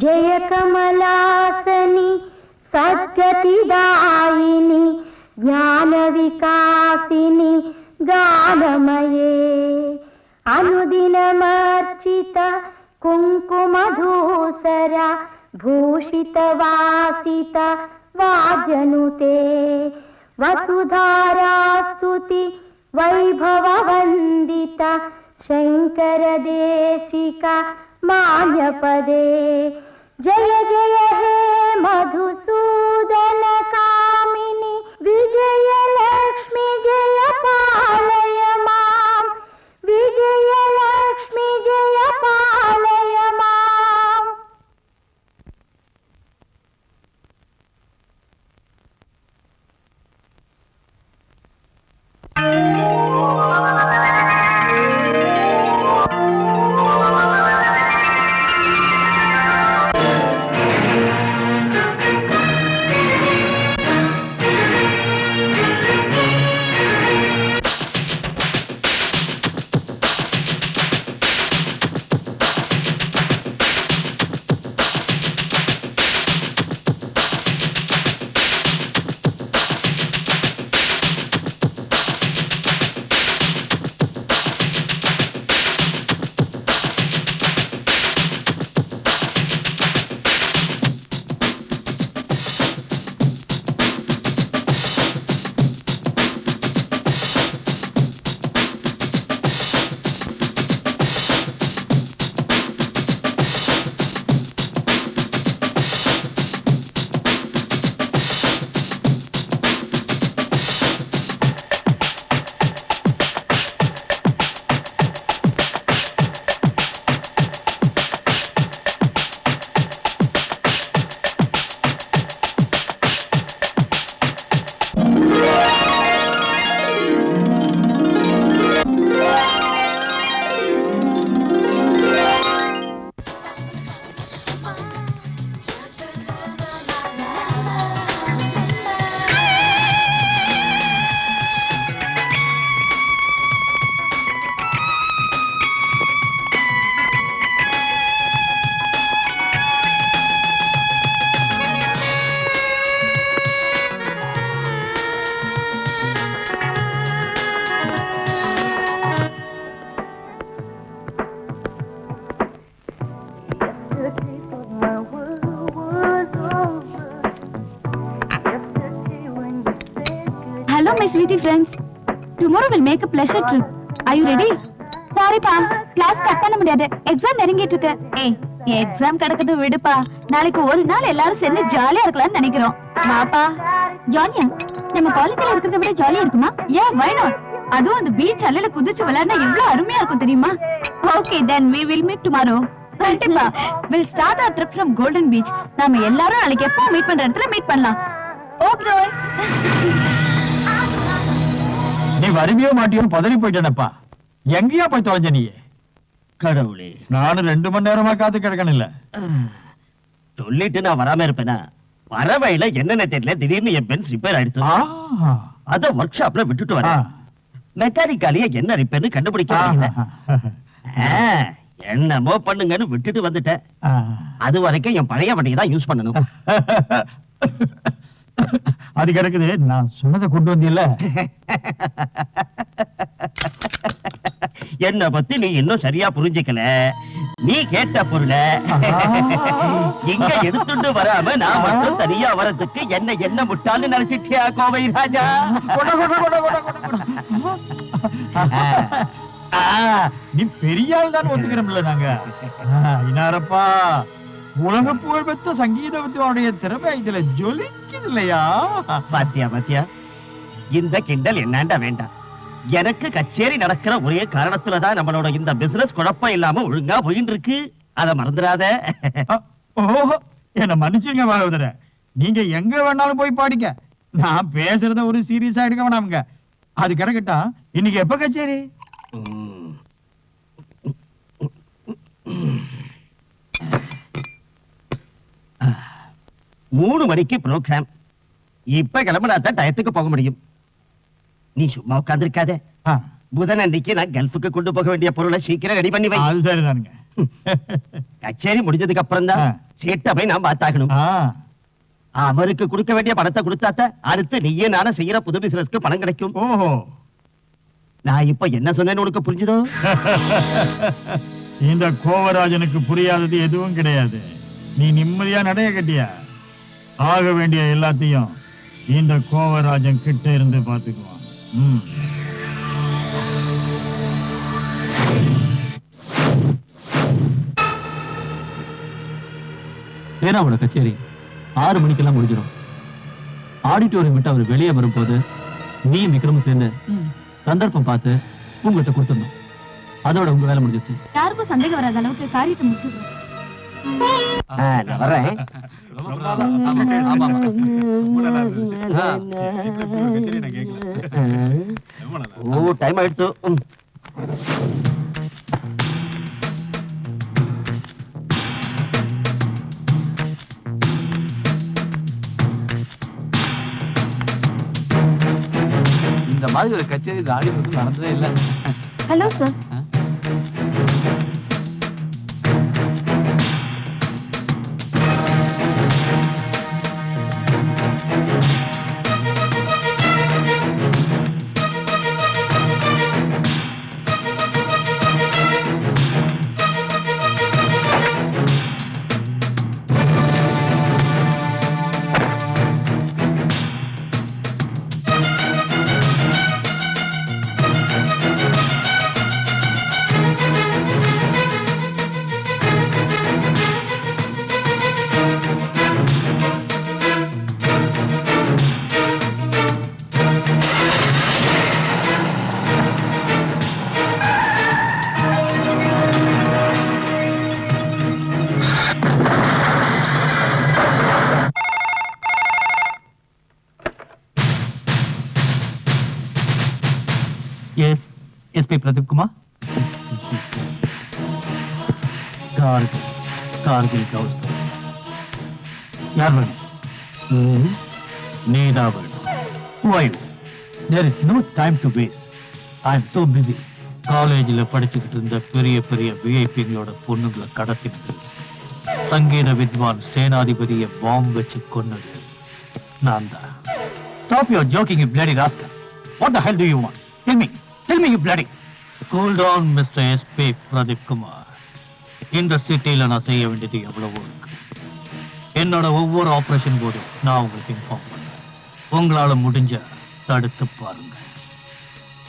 जय कमलासनी सद्गतिदायिनी ज्ञान विकासिनी गानमये अनुदिनमर्चित कुङ्कुमधूसर भूषितवासित वाजनुते वसुधारास्तुति वैभववन्दित शङ्करदेशिक मान्यपदे जय जय हे मधुसूदन कामिनी विजय लक्ष्मी जय पालय मां विजय लक्ष्मी जय पालय मां। Hello, my sweetie friends. Tomorrow we'll make a pleasure trip. Are you ready? Sorry, pa. Class cut பண்ண முடியாது. Exam நெருங்கிட்டு இருக்கு. ஏய், exam கடக்கது விடுப்பா. நாளைக்கு ஒரு நாள் எல்லாரும் சேர்ந்து ஜாலியா இருக்கலாம்னு நினைக்கிறோம். வாப்பா. ஜாலியா? நம்ம காலேஜ்ல இருக்கிறத விட ஜாலியா இருக்குமா? Yeah, why not? அதுவும் அந்த பீச் அலையில குதிச்சு விளையாடினா எவ்வளவு அருமையா இருக்கும் தெரியுமா? Okay, then we will meet tomorrow. கண்டிப்பா. We'll start our trip from Golden Beach. நாம எல்லாரும் நாளைக்கு எப்போ மீட் பண்ற இடத்துல மீட் பண்ணலாம். Okay. நீ வருவியோ மாட்டியோ பதறி போயிட்டேனப்பா. எங்கேயா போய் தொலைஞ்ச நீ? கடவுளே, நானும் 2 மணி நேரமா காத்து கிடக்கணும் இல்ல. சொல்லிட்டு நான் வராம இருப்பேனா? வரவையில என்னென்ன தெரியல, திடீர்னு என் பென்ஸ் ரிப்பேர் ஆயிடுச்சு. அத ஒர்க் ஷாப்ல விட்டுட்டு வரேன். மெக்கானிக்காலியே என்ன ரிப்பேர்னு கண்டுபிடிக்க முடியல. என்னமோ பண்ணுங்கன்னு விட்டுட்டு வந்துட்டேன். அது வரைக்கும் என் பழைய வண்டியை தான் யூஸ் பண்ணணும். அது கிடக்குது, நான் சொன்னதை கொண்டு வந்தியல்ல. என்ன பத்தி நீ இன்னும் சரியா புரிஞ்சுக்கல. நீ கேட்ட பொருளை இங்க எடுத்துட்டு வராம நான் மட்டும் தனியா வரதுக்கு என்ன முட்டான்னு நினைச்சிட்டியா கோவை ராஜா? நீ பெரிய ஆள் தான் ஒத்துக்கிறோம்ல நாங்க. இனாரப்பா, உலக புகழ் பெற்ற சங்கீத வித்வானுடைய திறமை இதுல ஜொலிக்குது இல்லையா? பாத்தியா பாத்தியா, இந்த கிண்டல் என்னாண்டா வேண்டாம். எனக்கு கச்சேரி நடக்கிற ஒரே காரணத்துலதான் நம்மளோட இந்த பிசினஸ் குழப்பம் இல்லாம ஒழுங்கா போயின்னு இருக்கு. அத மறந்துடாத. ஓஹோ, என்ன மன்னிச்சுங்க பாகவதர. நீங்க எங்க வேணாலும் போய் பாடிக்க. நான் பேசுறத ஒரு சீரியஸா எடுக்க வேணாமுங்க. அது கிடக்கட்டா, இன்னைக்கு எப்ப கச்சேரி? 3 மணிக்கு ப்ரோக்ராம். இப்ப கிளம்பினாத்தான் டயத்துக்கு போக முடியும். நீ சும்மா உட்கார்ந்திருக்காத. புதன் அன்னைக்கு நான் கல்ஃபுக்கு கொண்டு போக வேண்டிய பொருளை சீக்கிரம் ரெடி பண்ணி வை. அது சரிதானுங்க. கச்சேரி முடிஞ்சதுக்கு அப்புறம் தான் ஆ. சீட்டை போய் நான் பார்த்தாகணும். ஆ, அவருக்கு கொடுக்க வேண்டிய பணத்தை கொடுத்தாத்த அடுத்து நீயே நானும் செய்யற புது பிசினஸ்க்கு பணம் கிடைக்கும். ஓஹோ. நான் இப்ப என்ன சொன்னேன்னு உனக்கு புரிஞ்சுதோ? இந்த கோவராஜனுக்கு புரியாதது எதுவும் கிடையாது. நீ நிம்மதியா நடைய கட்டியா ஆக வேண்டிய எல்லாத்தையும் இந்த கோவராஜன் கிட்ட இருந்து பாத்துக்குவான். ம். பேனாவோட கச்சேரி 6 மணிக்கெல்லாம் முடிஞ்சிடும். ஆடிட்டோரியம் விட்டு அவர் வெளியே வரும்போது நீயும் விக்ரமும் சேர்ந்து சந்தர்ப்பம் பார்த்து உங்கள்கிட்ட கொடுத்துடணும். அதோட உங்க வேலை முடிஞ்சிருச்சு. யாருக்கும் சந்தேகம் வராத அளவுக்கு காரியத்தை முடிச்சிடுறோம். நான் வர்றேன். ஓ டைம் ஆயிடுச்சு. இந்த மாதிரி ஒரு கச்சேரி ஆடி நடந்ததே இல்லை. Hello sir. Yes, SP Pradeep Kumar. Kargil house. யார் வேணும்? நீதான் வேணும். Why? There is no time to waste. I am so busy. காலேஜில் படிச்சுக்கிட்டு இருந்த பெரிய பெரிய விஐபிங்களோட பொண்ணுங்களை கடத்தினது, சங்கீத வித்வான் சேனாதிபதியை பாம்பு வச்சு கொன்னது நான் தான். Stop your joking, you bloody rascal. What the hell do you want? Tell me, you bloody. Cool down, Mr. SP Pradeep Kumar. இந்த சிட்டியில நான் செய்ய வேண்டியது எவ்வளவோ இருக்கு. என்னோட ஒவ்வொரு ஆபரேஷன் போதும் நான் உங்களுக்கு இன்ஃபார்ம் பண்ணேன். உங்களால முடிஞ்ச தடுத்து பாருங்க.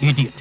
Idiot.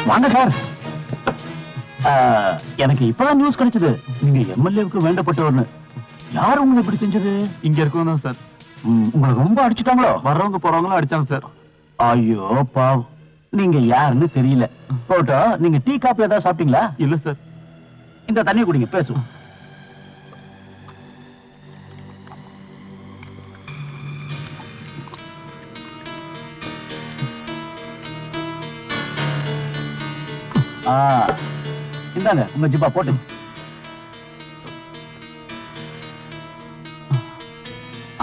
வாங்க சார். எனக்கு இப்பதான் நியூஸ் கிடைச்சது, நீங்க எம்எல்ஏவுக்கு வேண்டப்பட்டவர்னு. யார் உங்களை இப்படி செஞ்சது? இங்க இருக்கணும் சார். உங்களை ரொம்ப அடிச்சுட்டாங்களோ? வர்றவங்க போறவங்களும் அடிச்சாங்க சார். ஐயோ பாவம். நீங்க யாருன்னு தெரியல. போட்டோ, நீங்க டீ காப்பி ஏதாவது சாப்பிட்டீங்களா? இல்ல சார். இந்த தண்ணி குடிங்க, பேசுவோம். இந்தாங்க உங்க ஜிப்பா போட்டு.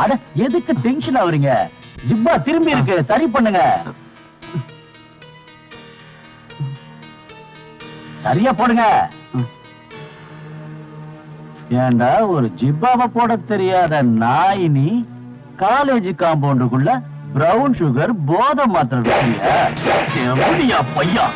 அட எதுக்கு டென்ஷன் ஆவறீங்க? ஜிப்பா திரும்பி இருக்கு, சரி பண்ணுங்க. சரியா போடுங்க. ஏண்டா ஒரு ஜிப்பாவை போட தெரியாத நாய் நீ காலேஜ் காம்பவுண்டுக்குள்ள பிரவுன் சுகர் போதை மாத்திரையா பையா?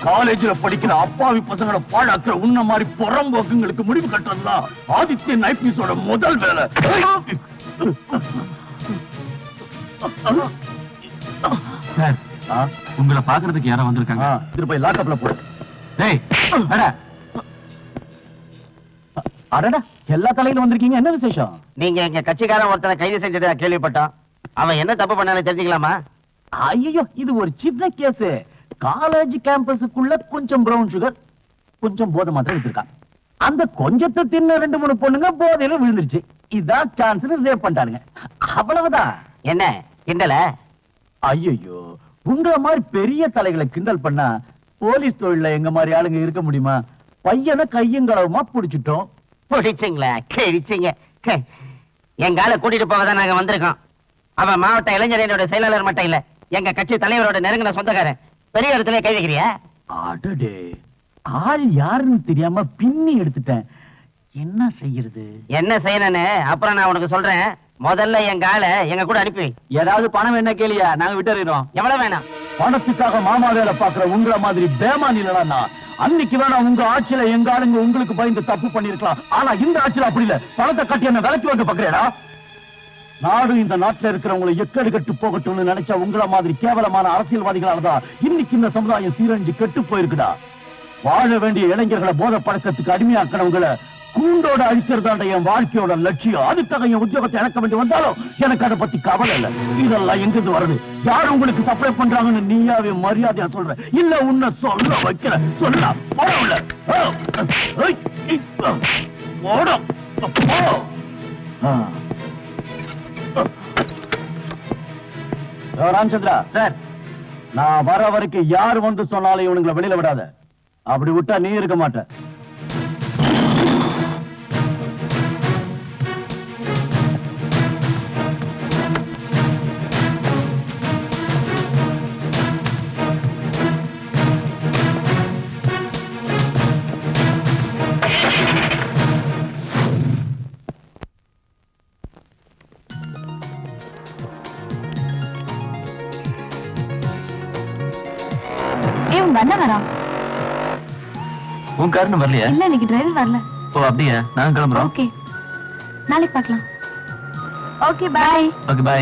காலேஜ்ல படிக்கிற அப்பாவி பசங்களை பாழாக்குற உன்ன மாதிரி புறம்போக்குங்களுக்கு முடிவு கட்டுறதுதான் ஆதித்யன் ஐபிஎஸோட முதல் வேலை. உங்களை பாக்குறதுக்கு யாரோ வந்திருக்காங்க. திருப்பி லாக்கப்ல போடு. டேய் அட அடடா, எல்லா தலையிலும் வந்திருக்கீங்க, என்ன விசேஷம்? நீங்க எங்க கட்சிக்காரன் ஒருத்தனை கைது செஞ்சதா கேள்விப்பட்டோம். அவன் என்ன தப்பு பண்ணான்னு தெரிஞ்சுக்கலாமா? ஐயோ, இது ஒரு சின்ன கேஸ். காலேஜ் கேம்பஸுக்குள்ள கொஞ்சம் பிரவுன் சுகர், கொஞ்சம் போதை மாத்திரை எடுத்திருக்கான். அந்த கொஞ்சத்தை தின்ன 2-3 பொண்ணுங்க போதையில விழுந்துருச்சு. இதான் சான்ஸ் ரேப் பண்ணிட்டானுங்க. அவ்வளவுதான். என்ன கிண்டல? ஐயோ, உங்கள மாதிரி பெரிய தலைகளை கிண்டல் பண்ணா போலீஸ் தொழில எங்க மாதிரி ஆளுங்க இருக்க முடியுமா? பையனை கையங்களவுமா புடிச்சிட்டோம். பிடிச்சிங்களா? கிழிச்சிங்க. எங்கால கூட்டிட்டு போக தான் நாங்க வந்திருக்கோம். அவன் மாவட்ட இளைஞரணோட செயலாளர் மட்டும் இல்ல, எங்க கட்சி தலைவரோட நெருங்கின சொந்தக்காரன். பெரிய இடத்துல கை வைக்கிறியா? அடடே, ஆள் யாருன்னு தெரியாம பின்னி எடுத்துட்டேன். என்ன செய்யறது? என்ன செய்யணும்னு அப்புறம் நான் உனக்கு சொல்றேன். முதல்ல எங்க ஆளை எங்க கூட அனுப்பி. ஏதாவது பணம் என்ன கேளியா, நாங்க விட்டுறோம். எவ்வளவு வேணாம்? பணத்துக்காக மாமா வேலை பாக்குற உங்கள மாதிரி பேமானி இல்லடா. அன்னைக்கு வேணா உங்க ஆட்சியில எங்க ஆளுங்க உங்களுக்கு பயந்து தப்பு பண்ணிருக்கலாம். ஆனா இந்த ஆட்சியில அப்படி இல்ல. பணத்தை கட்டி என்ன விலைக்கு வந்து பாக்குறேடா. நாடு இந்த நாட்டுல இருக்கிறவங்களை எக்கடு கட்டு போகட்டும்னு நினைச்சா உங்கள மாதிரி கேவலமான அரசியல்வாதிகளாலதான் இன்னைக்கு இந்த சமுதாயம் சீரழிஞ்சு கெட்டு போயிருக்குடா. வாழ வேண்டிய இளைஞர்களை போதை பழக்கத்துக்கு அடிமையாக்கிறவங்களை கூண்டோட அழிக்கிறதாண்ட என் வாழ்க்கையோட லட்சியம். அதுக்காக என் உத்தியோகத்தை இழக்க வேண்டி வந்தாலும் எனக்கு அதை பத்தி கவலை இல்லை. இதெல்லாம் எங்கிருந்து வருது? யார் உங்களுக்கு சப்ளை பண்றாங்கன்னு நீயாவே மரியாதையா சொல்ற? இல்ல உன்னை சொல்ல வைக்கிற? சொல்ல ராமச்சந்திரா சார், நான் வர வரைக்கும் யார் வந்து சொன்னாலும் இவனுங்களை வெளியில விடாத. அப்படி விட்டா நீ இருக்க மாட்ட. உன் காரணம் வரலையா? இல்ல, இன்னைக்கு டிரைவர் வரல. ஓ அப்படியா? நான் கிளம்புறோம். ஓகே, நாளைக்கு பார்க்கலாம். Okay bye. Okay bye.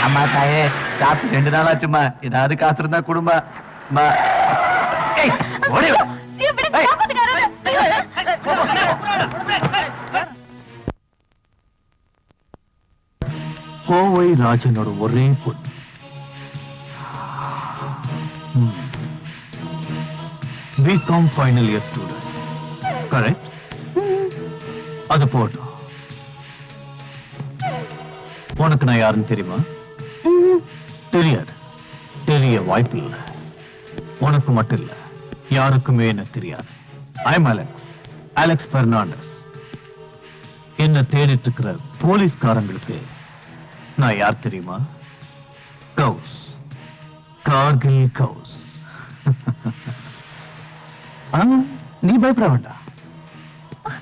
அம்மா தாயே, சாப்பிட்டு 2 நாள் ஆச்சுமா. ஏதாவது காசு இருந்தா குடும்பா. கோவை ராஜனோட ஒரே பொண்ணு. BCom final year student. Correct? அது போட்டோம். உனக்கு நான் யாருன்னு தெரியுமா? தெரியாது. தெரிய வாய்ப்பு இல்லை. உனக்கு மட்டும் இல்ல, யாருக்குமே என்ன தெரியாது. I'm Alex Fernandes. என்ன தேடிட்டு இருக்கிற போலீஸ்காரங்களுக்கு நான் யார் தெரியுமா? கவுஸ், கார்கில் கவுஸ். நீ பயப்பட வேண்டாம்.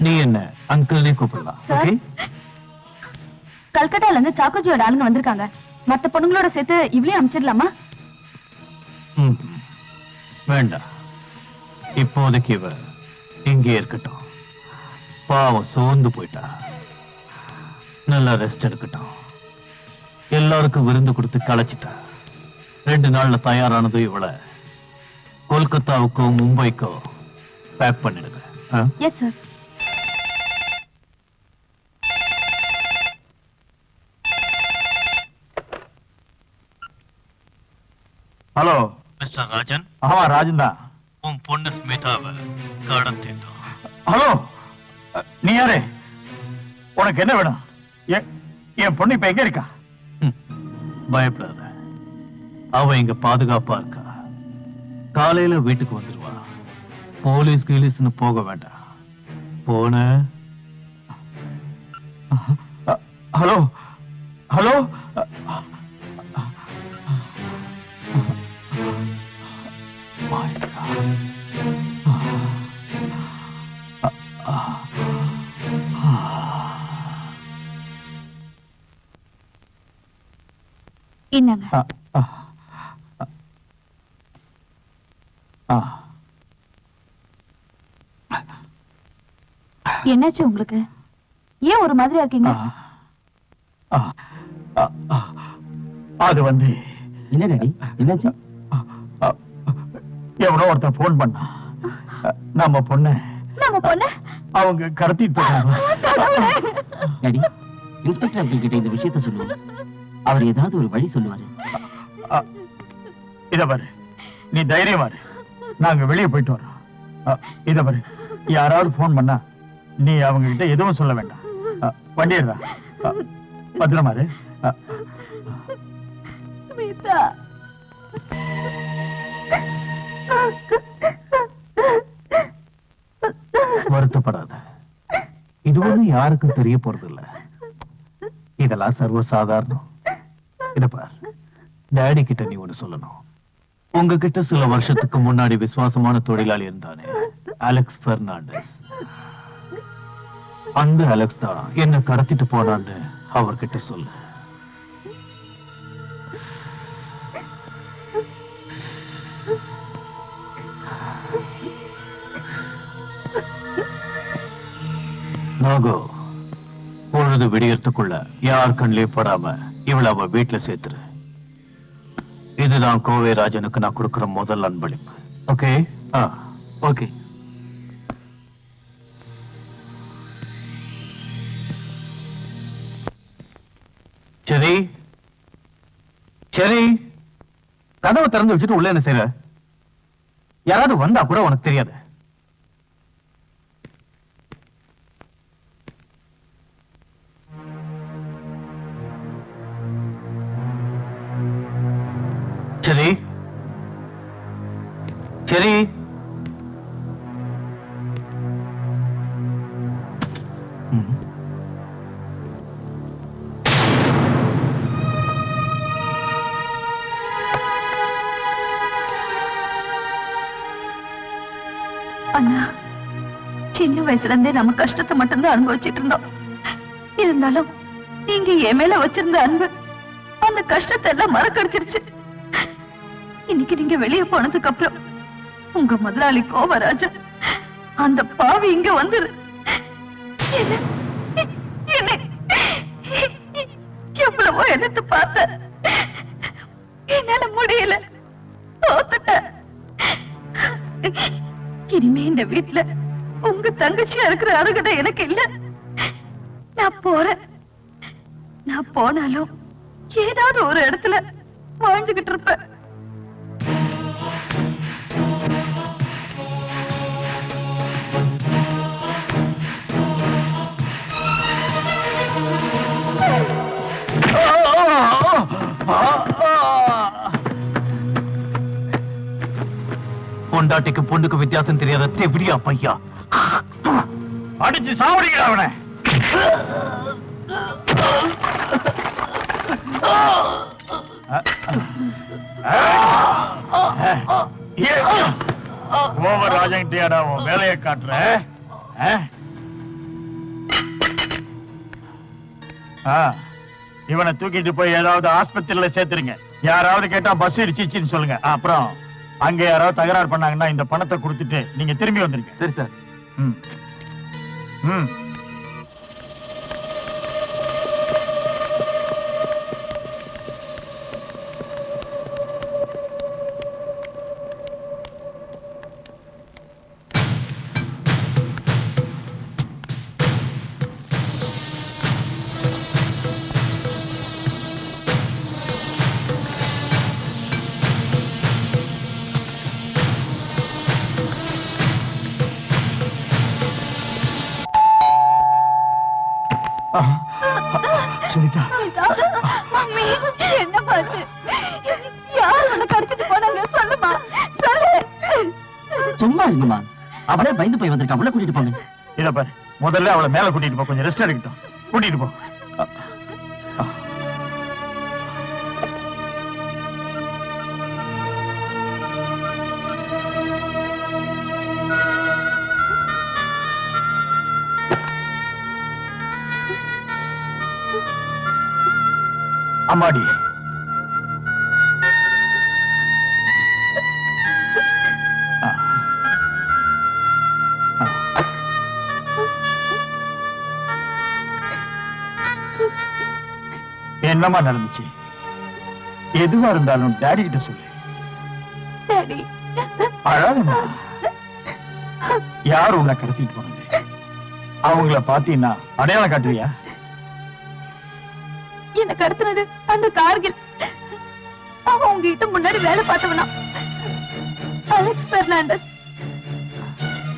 நீ என்ன அங்கிள்னே கூப்பிடலாம். ஓகே? கல்கட்டால இருந்து சாக்கோஜியோட ஆளுங்க வந்திருக்காங்க. மத்த பொண்ணுங்களோட சேர்த்து இவளையும் அனுப்பிச்சிடலாமா? வேண்டாம், இப்போதைக்கு இவ இங்கே இருக்கட்டும். பாவம் சோர்ந்து போயிட்டா. நல்லா ரெஸ்ட் எடுக்கட்டும். எல்லாருக்கும் விருந்து கொடுத்து களைச்சிட்டா. 2 நாள்ல தயாரானது இவளை கொல்கத்தாவுக்கோ மும்பைக்கோ பேக் பண்ணிடுங்க. Yes sir. Hello mister Rajan, ஆமா ராஜன் தான். உன் பொண்ணு ஸ்மிதாவை கடத்திட்டோம். ஹலோ, நீ யாரு? உனக்கு என்ன வேணும்? என் பொண்ணு இப்ப எங்க இருக்கா? பயப்படாத, அவ இங்க பாதுகாப்பா இருக்கா. காலையில வீட்டுக்கு வந்துருவா. போலீஸ் கீலீஸ்னு போக வேண்டாம். போன ஹலோ ஹலோ, என்னங்க? என்னாச்சு உங்களுக்கு? ஏன் ஒரு மாதிரியா இருக்கீங்க? அது வந்து என்ன டாடி, என்னாச்சு? எவனோ ஒருத்தன் போன் பண்ணா. நம்ம பொண்ணு அவங்க கடத்திட்டு போறாங்க. டாடி, இன்ஸ்பெக்டர் அங்கிள் கிட்ட இந்த விஷயத்த சொல்லுவாங்க. அவர் ஏதாவது ஒரு வழி சொல்லுவாரு. இத பாரு, நீ தைரியமா இரு. நாங்க வெளியே போயிட்டு வரோம். இத பாரு, யாராவது போன் பண்ணா நீ அவங்க கிட்ட எதுவும் சொல்ல வேண்டாம். வண்டிடுறா, பத்திரமா இரு. வருத்தப்படாத, இது ஒண்ணு யாருக்கும் தெரிய போறது இல்ல. இதெல்லாம் சர்வசாதாரணம். இத பார், டாடி கிட்ட நீ ஒண்ணு சொல்லணும். உங்ககிட்ட சில வருஷத்துக்கு முன்னாடி விசுவாசமான தொழிலாளி இருந்தானே, அலெக்ஸ் பெர்னாண்டஸ். அந்த அலெக்ஸ் தான் என்ன கடத்திட்டு போனான்னு அவர்கிட்ட சொல்லு. நாகோ, பொழுது விடியறதுக்குள்ள யார் கண்ணிலே படாம இவளை அவ வீட்டுல சேர்த்துரு. இதுதான் கோவை ராஜனுக்கு நான் கொடுக்கிற முதல் அன்பளிப்பு. ஓகே? ஓகே. சரி சரி, கதவை திறந்து வச்சுட்டு உள்ள என்ன செய்யற? யாராவது வந்தா கூட உனக்கு தெரியாது. சரி சரி, அண்ணா, சின்ன வயசுல இருந்தே நம்ம கஷ்டத்தை மட்டும்தான் அனுபவிச்சுட்டு இருந்தோம். இருந்தாலும் நீங்க என் மேல வச்சிருந்த அன்பு அந்த கஷ்டத்தை எல்லாம் மறக்கடிச்சிருச்சு. இன்னைக்கு நீங்க வெளியே போனதுக்கு அப்புறம் உங்க முதலாளி கோவராஜன் அந்த பாவி இங்க வந்துரு எவ்வளவோ எடுத்து பார்த்த, என்னால முடியல, தோத்துட்டேன். இனிமே இந்த வீட்டுல உங்க தங்கச்சியா இருக்கிற அருகதை எனக்கு இல்ல. நான் போறேன். நான் போனாலும் ஏதாவது ஒரு இடத்துல வாழ்ந்துகிட்டு இருப்பேன். பொண்டாட்டிக்கு பொண்ணுக்கு வித்தியாசம் தெரியாத தெவிடியா பையா, அடிச்சு சாவடிக்கிற அவனை. ஓவர் ராஜங்கிட்டியாடா உன் வேலையை காட்டுற. இவனை தூக்கிட்டு போய் ஏதாவது ஆஸ்பத்திரியில சேர்த்துருங்க. யாராவது கேட்டா பஸ் இடிச்சின்னு சொல்லுங்க. அப்புறம் அங்க யாராவது தகராறு பண்ணாங்கன்னா இந்த பணத்தை கொடுத்துட்டு நீங்க திரும்பி வந்துருங்க. சரி சார். ம் ம் சும்மா இருங்கம்மா. அவளே பயந்து போய் வந்திருக்கா. அவளை கூட்டிட்டு போங்க. இத பாரு, முதல்ல அவளை மேல கூட்டிட்டு போ, கொஞ்சம் ரெஸ்ட் எடுக்கட்டும். கூட்டிட்டு போ. அம்மாடி, என்னமா நடந்துச்சு? எதுவா இருந்தாலும் டாடி கிட்ட சொல்லு. டாடி, அழாதம்மா. யார் உன்னை கடத்திட்டு போனது? அவங்கள பாத்தீங்கன்னா அடையாளம் காட்டுவியா? என்ன கடத்தினது அந்த கார்கில். அவன் உங்ககிட்ட முன்னாடி வேலை பார்த்தவனா, அலெக்ஸ் பெர்னாண்டஸ்.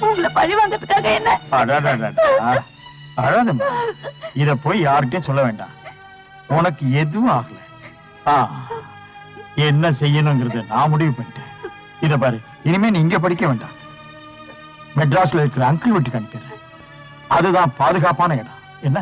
உங்களை பழி வாங்கறதுக்காக என்ன? அழாதம்மா. இத போய் யார்கிட்டயும் சொல்ல வேண்டாம். உனக்கு எதுவும் ஆகல. என்ன செய்யணுங்கிறத நான் முடிவு பண்ணிட்டேன். இத பாரு, இனிமே நீ இங்க படிக்க வேண்டாம். மெட்ராஸ்ல இருக்கிற அங்கிள் வீட்டுக்கு அனுப்பிடுறேன். அதுதான் பாதுகாப்பான இடம். என்ன?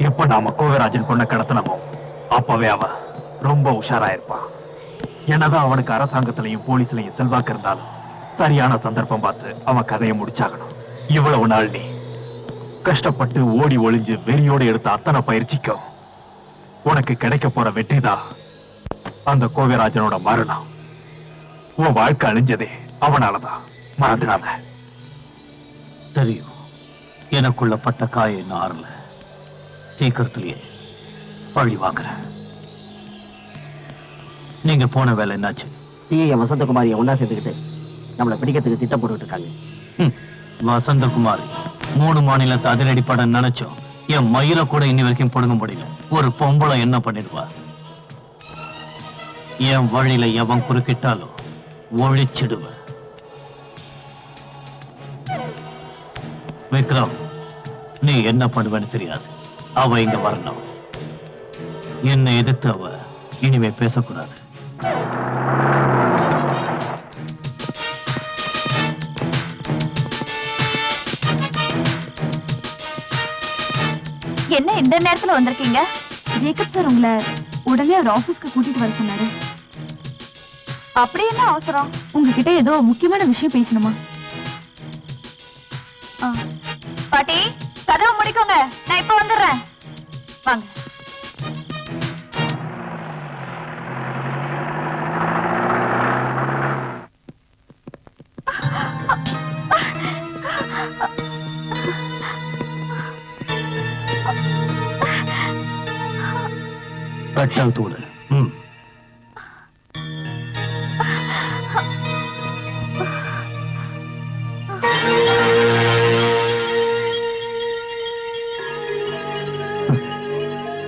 எப்ப நாம கோவிராஜன் பொண்ணை கடத்தினமோ அப்பவே அவன் ரொம்ப உஷாராயிருப்பான். என்னதான் அவனுக்கு அரசாங்கத்திலையும் போலீஸ்லயும் செல்வாக்கு இருந்தாலும் சரியான சந்தர்ப்பம் பார்த்து அவன் கதையை முடிச்சாகணும். இவ்வளவு நாள் நீ கஷ்டப்பட்டு ஓடி ஒளிஞ்சு வெறியோடு எடுத்த அத்தனை பயிற்சிக்கும் உனக்கு கிடைக்க போற வெற்றிதான் அந்த கோவிராஜனோட மரணம். உன் வாழ்க்கை அழிஞ்சதே அவனாலதான், மறந்துடாத. தெரியும், எனக்குள்ள பட்ட காய இன்னும் ஆறல. சீக்கிரத்திலேயே பழி வாங்குறேன். நீங்க போன வேலை என்னாச்சு? சிஐ வசந்தகுமாரியை ஒன்னா சேர்த்துக்கிட்டு நம்மளை பிடிக்கிறதுக்கு திட்டம் போட்டுட்டு இருக்காங்க. வசந்தகுமாரி 3 மாநிலத்தை அதிரடிப்பட நினைச்சோம். என் மயிரை கூட இன்னி வரைக்கும் பொடுங்க முடியல. ஒரு பொம்பளை என்ன பண்ணிடுவா? என் வழியில எவன் குறுக்கிட்டாலும் ஒழிச்சிடுவேன். விக்ரம், நீ என்ன பண்ணுவேன்னு தெரியாது. அவ இங்க வரணும். என்னை எதிர்த்து அவ இனிமே பேசக்கூடாது. என்ன இந்த நேரத்துல வந்திருக்கீங்க? ஜேக்கப் சார் உங்களை உடனே ஒரு ஆபீஸ்க்கு கூட்டிட்டு வர சொன்னாரு. அப்படி என்ன அவசரம்? உங்ககிட்ட ஏதோ முக்கியமான விஷயம் பேசணுமா? பாட்டி, கதவு முடிக்கோங்க, நான் இப்ப வந்துடுறேன். வாங்க. பெட்ரோல் தூடு.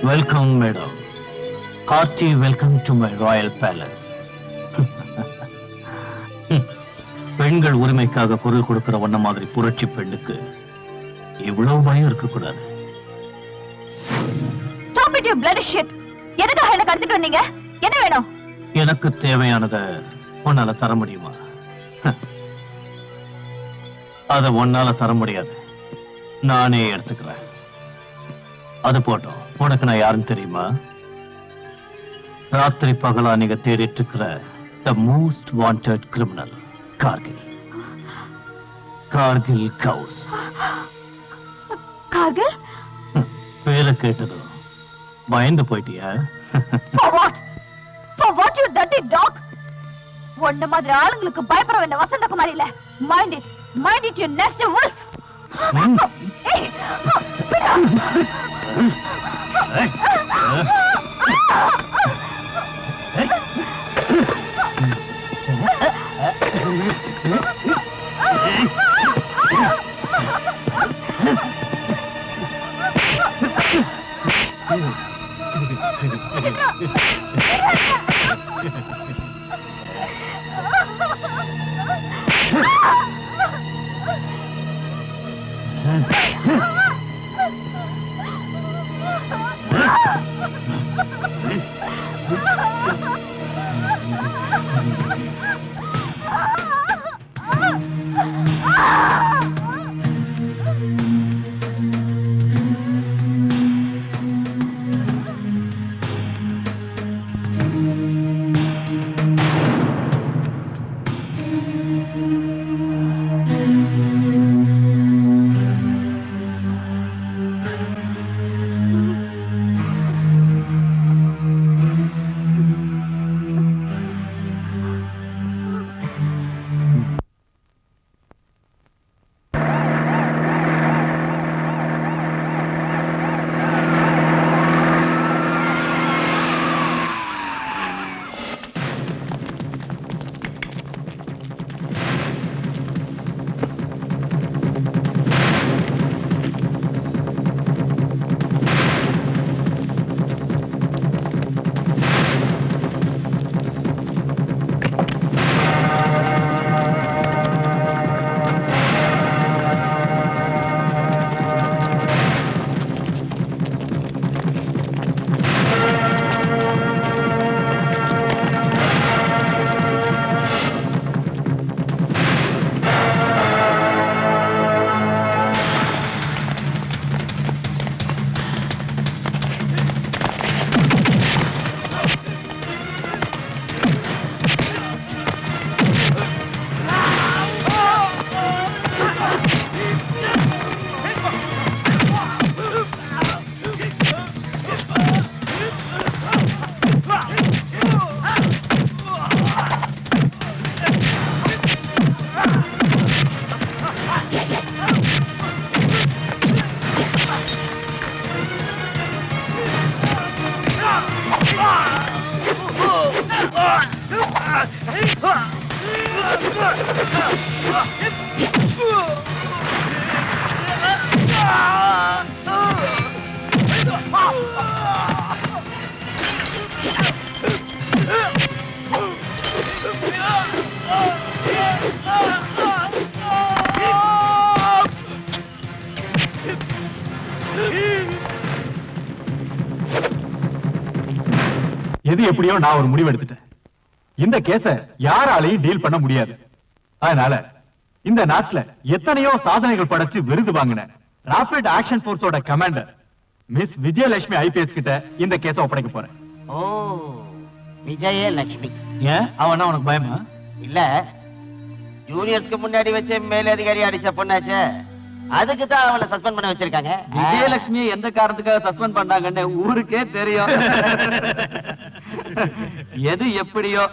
Welcome madam. Hearty welcome to my royal palace. பெண்கள் உரிமைக்காக குரல் கொடுக்கிற ஒன்ன மாதிரி புரட்சி பெண்ணுக்கு இவ்வளவு பயம் இருக்கக்கூடாது. Stop it, you bloody shit. எதுக்காக என்ன கடத்திட்டு வந்தீங்க? என்ன வேணும்? எனக்கு தேவையானத உன்னால தர முடியுமா? அத உன்னால தர முடியாது, நானே எடுத்துக்கிறேன். அது போட்டோம். உனக்கு நான் யாருன்னு தெரியுமா? ராத்திரி பகலா நீங்க தேடிட்டு இருக்கிற the most wanted criminal Kargil. Kargil கவுஸ். கார்கில்? பேரை கேட்டதும் பயந்து போயிட்டியா? For what? For what, you dirty dog? ஒன்ன மாதிரி ஆளுங்களுக்கு பயப்பட வேண்டிய வசந்தகுமாரி இல்ல. Mind it. Mind it, you nasty wolf. Hey! எது எப்படியோ நான் ஒரு முடிவு எடுத்துட்டேன். இந்த கேஸ யாராலையும் டீல் பண்ண முடியாது. அதனால இந்த நாட்டுல எத்தனையோ சாதனைகள் படைச்சு விருது வாங்கின ராபிட் ஆக்ஷன் போர்ஸோட கமாண்டர் மிஸ் விஜயலட்சுமி ஐபிஎஸ் கிட்ட இந்த கேஸ ஒப்படைக்க போறேன். ஓ, விஜயலட்சுமி. ஏன் அவனா உனக்கு பயமா? இல்ல, ஜூனியர்ஸ்க்கு முன்னாடி வச்சு மேலதிகாரி அடிச்ச பொண்ணாச்சே, அதுக்கு தான் அவளை சஸ்பெண்ட் பண்ண வச்சிருக்காங்க. விஜயலட்சுமியை எந்த காரணத்துக்காக சஸ்பெண்ட் பண்ணாங்கன்னு ஊருக்கே தெரியும். எது எப்படியோ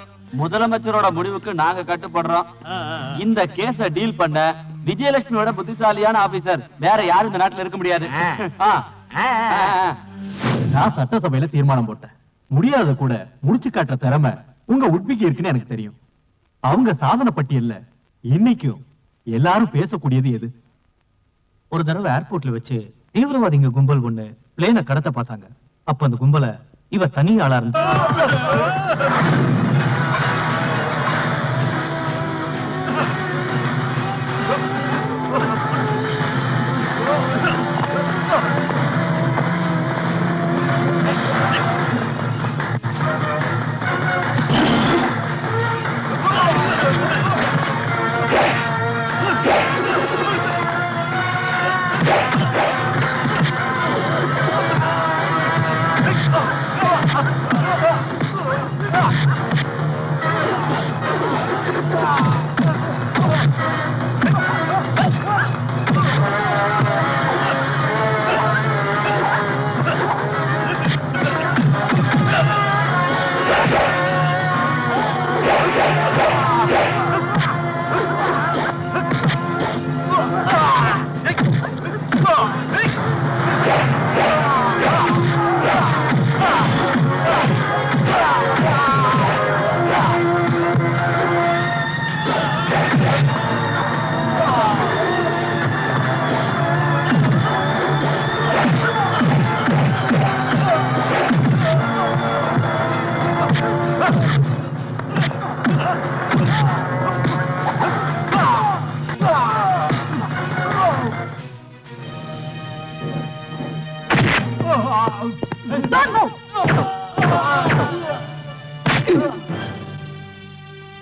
முதலமைச்சரோட முடிவுக்கு நாங்க கட்டுப்படுறோம். இந்த கேஸ டீல் பண்ண விஜயலட்சுமியோட புத்திசாலியான ஆபீசர் வேற யாரும் இந்த நாட்டுல இருக்க முடியாது. நான் சட்டசபையில தீர்மானம் போட்டேன். முடியாத கூட முடிச்சு காட்டுற திறமை உங்க உட்பிக்கு இருக்குன்னு எனக்கு தெரியும். அவங்க சாதனை பட்டியல்ல இன்னைக்கும் எல்லாரும் பேசக்கூடியது எது? ஒரு தடவை ஏர்போர்ட்ல வச்சு தீவிரவாதிங்க கும்பல் ஒண்ணு பிளேனை கடத்த பார்த்தாங்க. அப்ப அந்த கும்பலை இவ தனி ஆளா இருந்தா.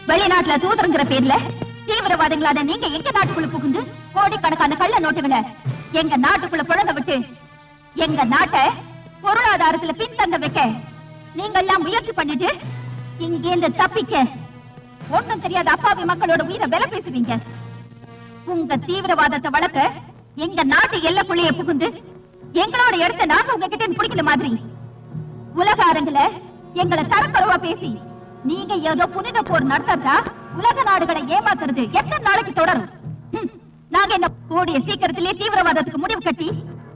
வெளிநாட்டுல தூதரங்கிற பேர்ல தீவிரவாதிகளான நீங்க எங்க நாட்டுக்குள்ள புகுந்து கோடிக்கணக்கான கள்ள நோட்டுகளை எங்க நாட்டுக்குள்ள புழங்க விட்டு எங்க நாட்டை பொருளாதாரத்துல பின்தங்க வைக்க நீங்க எல்லாம் முயற்சி பண்ணிட்டு இங்கேந்து தப்பிக்க ஒண்ணும் தெரியாத அப்பாவி மக்களோட உயிரை விலை பேசுவீங்க. உங்க தீவிரவாதத்தை வளர்க்க எங்க நாட்டு எல்லைக்குள்ளேயே புகுந்து எங்களோட இடத்தை நாங்க உங்ககிட்ட பிடிக்கிற மாதிரி உலக அரங்குல எங்களை தரக்குறைவா பேசி நீங்க ஏதோ புனித போர் நடத்தா உலக நாடுகளை ஏமாத்துறது எத்தனை நாளைக்கு தொடரும்? நாங்க என்ன கூடிய சீக்கிரத்திலே தீவிரவாதத்துக்கு முடிவு கட்டி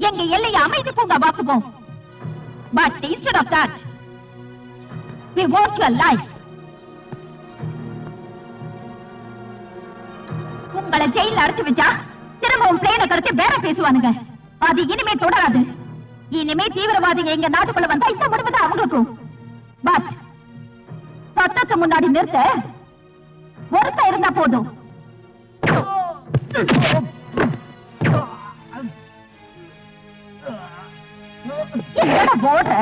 எங்க எல்லையை அமைதி பூங்கா வாக்குவோம். But instead of that, we want your life. உங்களை ஜெயில அடைச்சு வச்சா திரும்பவும் பிளேனை கடத்தி வேற பேசுவானுங்க. அது இனிமே தொடராது. இனிமே தீவிரவாதிங்க எங்க நாட்டுக்குள்ள வந்தா இந்த முடிவு தான் அவங்களுக்கும். பட் சட்டத்தை முன்னாடி நிறுத்த ஒருத்த இருந்தா போதும். என்னடா போடுற?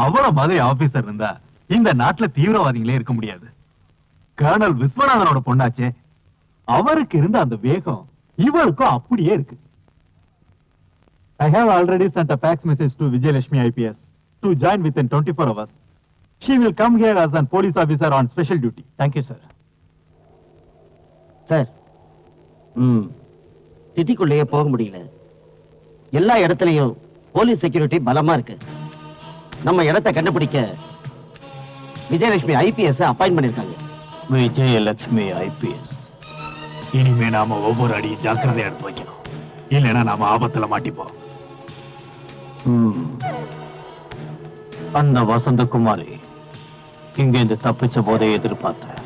அவ்வளவு மாதிரி ஆபீசர் இருந்தா இந்த நாட்டுல தீவிரவாதிகளே இருக்க முடியாது. கர்னல் விஸ்வநாதனோட பொண்ணாச்சே, அவருக்கு இருந்த அந்த வேகம் இவருக்கும் அப்படியே இருக்கு. I have already sent a fax message to Vijayalakshmi IPS to join within 24 hours. She will come here as a police officer on special duty. Thank you, sir. Sir, சிட்டிக்குள்ளேயே போக முடியல. எல்லா இடத்துலயும் போலீஸ் செக்யூரிட்டி பலமா இருக்கு. நம்ம இடத்தை கண்டுபிடிக்க விஜயலட்சுமி IPS அப்பாயிண்ட் பண்ணிருக்காங்க. விஜயலட்சுமி IPS. இனிமே நாம ஒவ்வொரு அடியும் ஜாக்கிரதையா எடுத்து வைக்கணும், இல்லைன்னா நாம ஆபத்துல மாட்டிப்போம். அந்த வசந்தகுமாரி இங்கிருந்து தப்பிச்ச போதே எதிர்பார்த்த